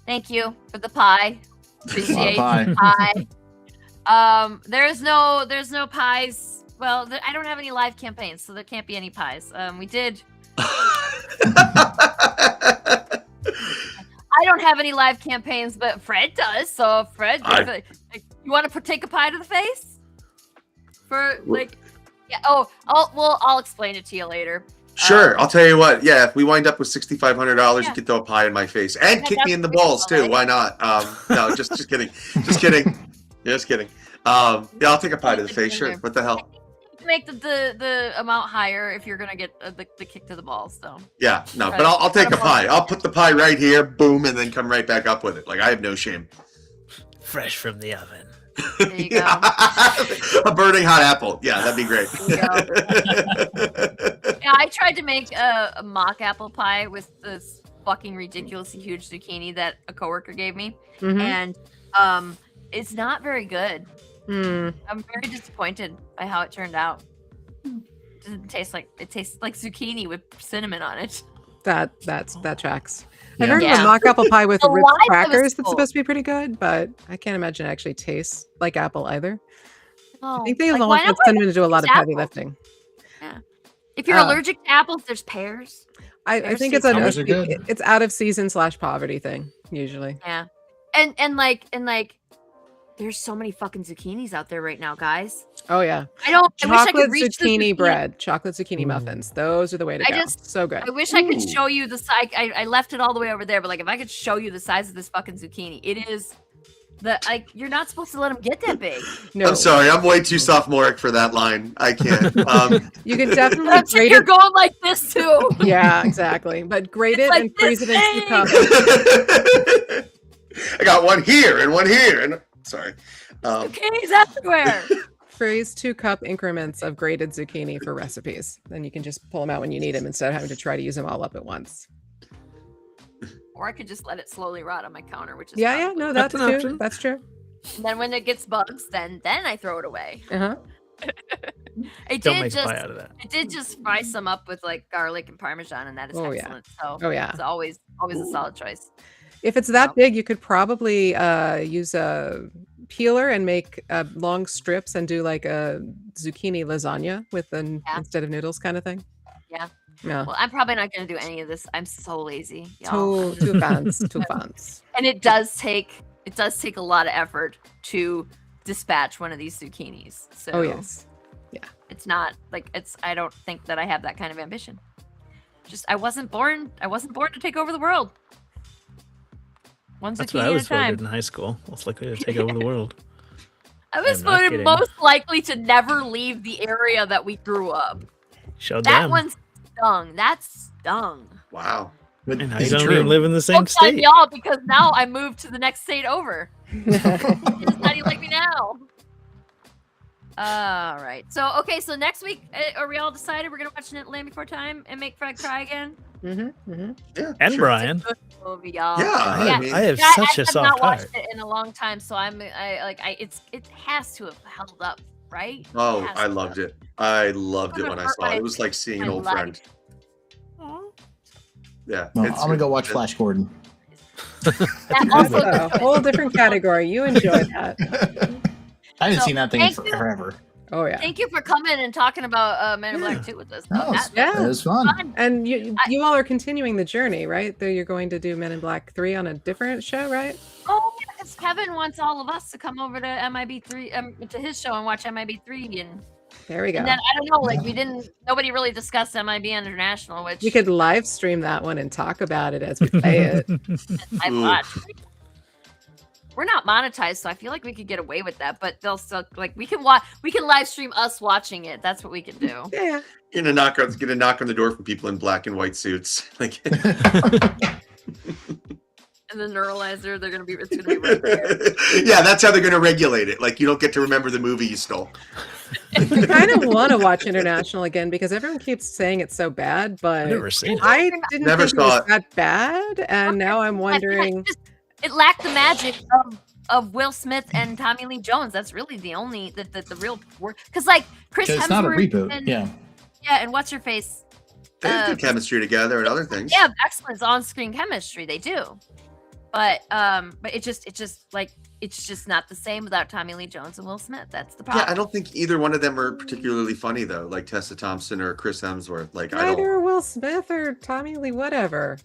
Thank you for the pie. Appreciate Pie. the pie. There's no pies. Well, I don't have any live campaigns, so there can't be any pies. We did. I don't have any live campaigns, but Fred does. So Fred, you want to take a pie to the face? For like, yeah. Oh, I'll explain it to you later. Sure, I'll tell you what. Yeah, if we wind up with $6,500, Yeah. you can throw a pie in my face and Yeah, kick me in the that's balls too. reasonable, Why not? No, just kidding. Just kidding. Just kidding. Yeah, I'll take a pie to the face. Sure. What the hell? Make the amount higher if you're gonna get the kick to the balls. So Yeah, no, but I'll take a pie. I'll put the pie right here, boom, and then come right back up with it. Like I have no shame. Fresh from the oven. there you go. A burning hot apple. Yeah, that'd be great. Yeah, I tried to make a mock apple pie with this fucking ridiculously huge zucchini that a coworker gave me, Mhm. and it's not very good. Mm. I'm very disappointed by how it turned out. It tastes like zucchini with cinnamon on it. That tracks. I've Yeah. heard of Yeah. a mock apple pie with The Ritz lime was crackers that's cool. supposed to be pretty good, but I can't imagine it actually tastes like apple either. Oh, I think they like, don't why want not cinnamon to do a lot of use heavy apples? lifting. If you're Uh, allergic to apples, there's pears. I Pear think it's seeds. Pears are good. it's out of season / poverty thing usually. Yeah, and like there's so many fucking zucchinis out there right now, guys. Oh yeah, I wish I chocolate could reach the zucchini bread, chocolate zucchini Ooh. muffins. Those are the way to I go. just- So good. I wish I could Ooh. show you the size. I left it all the way over there, but like if I could show you the size of this fucking zucchini, it is you're not supposed to let them get that big. No, I'm sorry, I'm way too sophomoric for that line. I can't. you can But definitely I'm sitting grate here it. going like this too. Yeah, exactly. But grate It's it like and freeze this it in 2 big. cups. I got one here and one here. And sorry. Zucchinis everywhere. Freeze 2-cup increments of grated zucchini for recipes. Then you can just pull them out when you need them instead of having to try to use them all up at once. Or I could just let it slowly rot on my counter, which is Yeah, probably- no, That's that's an true. option. That's true. And then when it gets bugs, then I throw it away. Uh-huh. It Don't did make a just pie out of that. it did just fry some up with like garlic and parmesan, and that is Oh, yeah. excellent. So Oh yeah. it's always a solid choice. If it's that Wow. big, you could probably use a peeler and make long strips and do like a zucchini lasagna with an Yeah. instead of noodles kind of thing. Yeah. Yeah. Well, I'm probably not going to do any of this. I'm so lazy, y'all. Two fans. Two fans. And it does take a lot of effort to dispatch one of these zucchinis. So Oh yes. it's not like I don't think that I have that kind of ambition. Just I wasn't born to take over the world. One That's zucchini what I at was a time. voted in high school. Most likely to take over the world. I was I'm not voted kidding. most likely to never leave the area that we grew up. Show That them. one stung. That stung. Wow. But And I it's don't true. even live in the same Don't tell state. y'all because now I moved to the next state over. How do you like me now? All right. So so next week, are we all decided we're gonna watch Land Before Time and make Fred cry again? Yeah. And sure. Brian. Good movie, y'all. Yeah, I mean- I have Yeah, such I a have soft not watched heart. it in a long time, so it has to have held up, right? Oh, It has I to loved have. it. I loved it Could've when I hurt saw it. my- It was like seeing an my old life. friend. Yeah. Well, it's- I'm gonna go watch Flash Gordon. That That's also, a whole different category. You enjoyed that. I haven't So, seen that thing in thank you. forever. Oh yeah. thank you for coming and talking about Men in Black Yeah. 2 with us. No, That- Yeah. it was fun. fun. And you all are continuing the journey, right? Though you're going to do Men in Black 3 on a different show, right? Oh, yeah, because Kevin wants all of us to come over to MIB3 to his show and watch MIB3, and There we go. and then I don't know, like nobody really discussed MIB International, which We could live stream that one and talk about it as we play it. I Ooh. watched. We're not monetized, so I feel like we could get away with that. But they'll still like we can live stream us watching it. That's what we can do. Yeah. You're gonna knock on the door from people in black and white suits. Like And the neuralizer, it's gonna be right there. yeah, that's how they're gonna regulate it. Like you don't get to remember the movie you stole. I kind of want to watch International again because everyone keeps saying it's so bad, I've but never seen it. I didn't Never think it was saw it. that bad, and now I'm wondering. It lacked the magic of Will Smith and Tommy Lee Jones. That's really the only the real work. Because like Chris Hemsworth, It's not a reboot. and, Yeah. and what's her face? They have good chemistry together and other things. They have excellent on-screen chemistry. They do, but it's just not the same without Tommy Lee Jones and Will Smith. That's the problem. Yeah, I don't think either one of them are particularly funny though, like Tessa Thompson or Chris Hemsworth. Like I don't. Either Will Smith or Tommy Lee, whatever.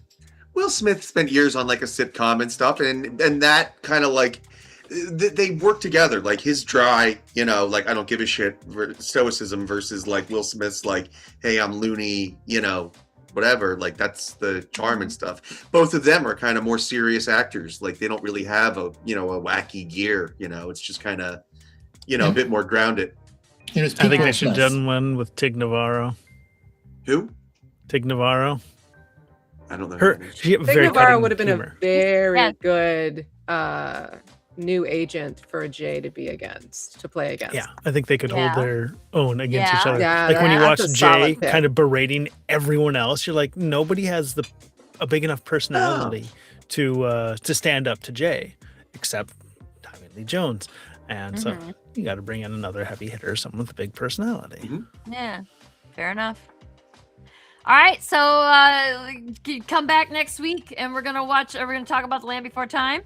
Will Smith spent years on like a sitcom and stuff, and that kind of like they work together. Like his dry, like I don't give a shit stoicism versus like Will Smith's like, hey, I'm loony, whatever. Like that's the charm and stuff. Both of them are kind of more serious actors. Like they don't really have a wacky gear. It's just kind of a bit more grounded. I think they should have done one with Tig Navarro. Who? Tig Navarro. I don't know. Her, she had Tig very Navarro cutting would have been humor. a very Yeah. good new agent for Jay to play against. Yeah, I think they could Yeah. hold their own against each Yeah. other. Yeah, Like when you watch that's a Jay solid pick. kind of berating everyone else, you're like, nobody has a big enough personality to stand up to Jay, except Tommy Lee Jones. And so Mhm. you got to bring in another heavy hitter, someone with a big personality. Yeah, fair enough. All right, so come back next week, and we're gonna talk about The Land Before Time.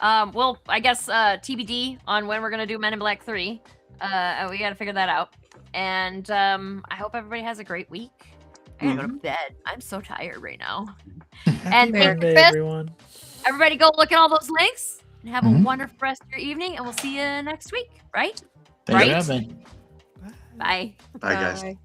Well, I guess TBD on when we're gonna do Men in Black 3. We gotta figure that out. And I hope everybody has a great week. I gotta go to bed. I'm so tired right now. And thank you, Monday, Chris. everyone. Everybody, go look at all those links and have a Mhm. wonderful rest of your evening. And we'll see you next week. Right? Thanks for Right? having me. Bye. Bye, guys. Bye.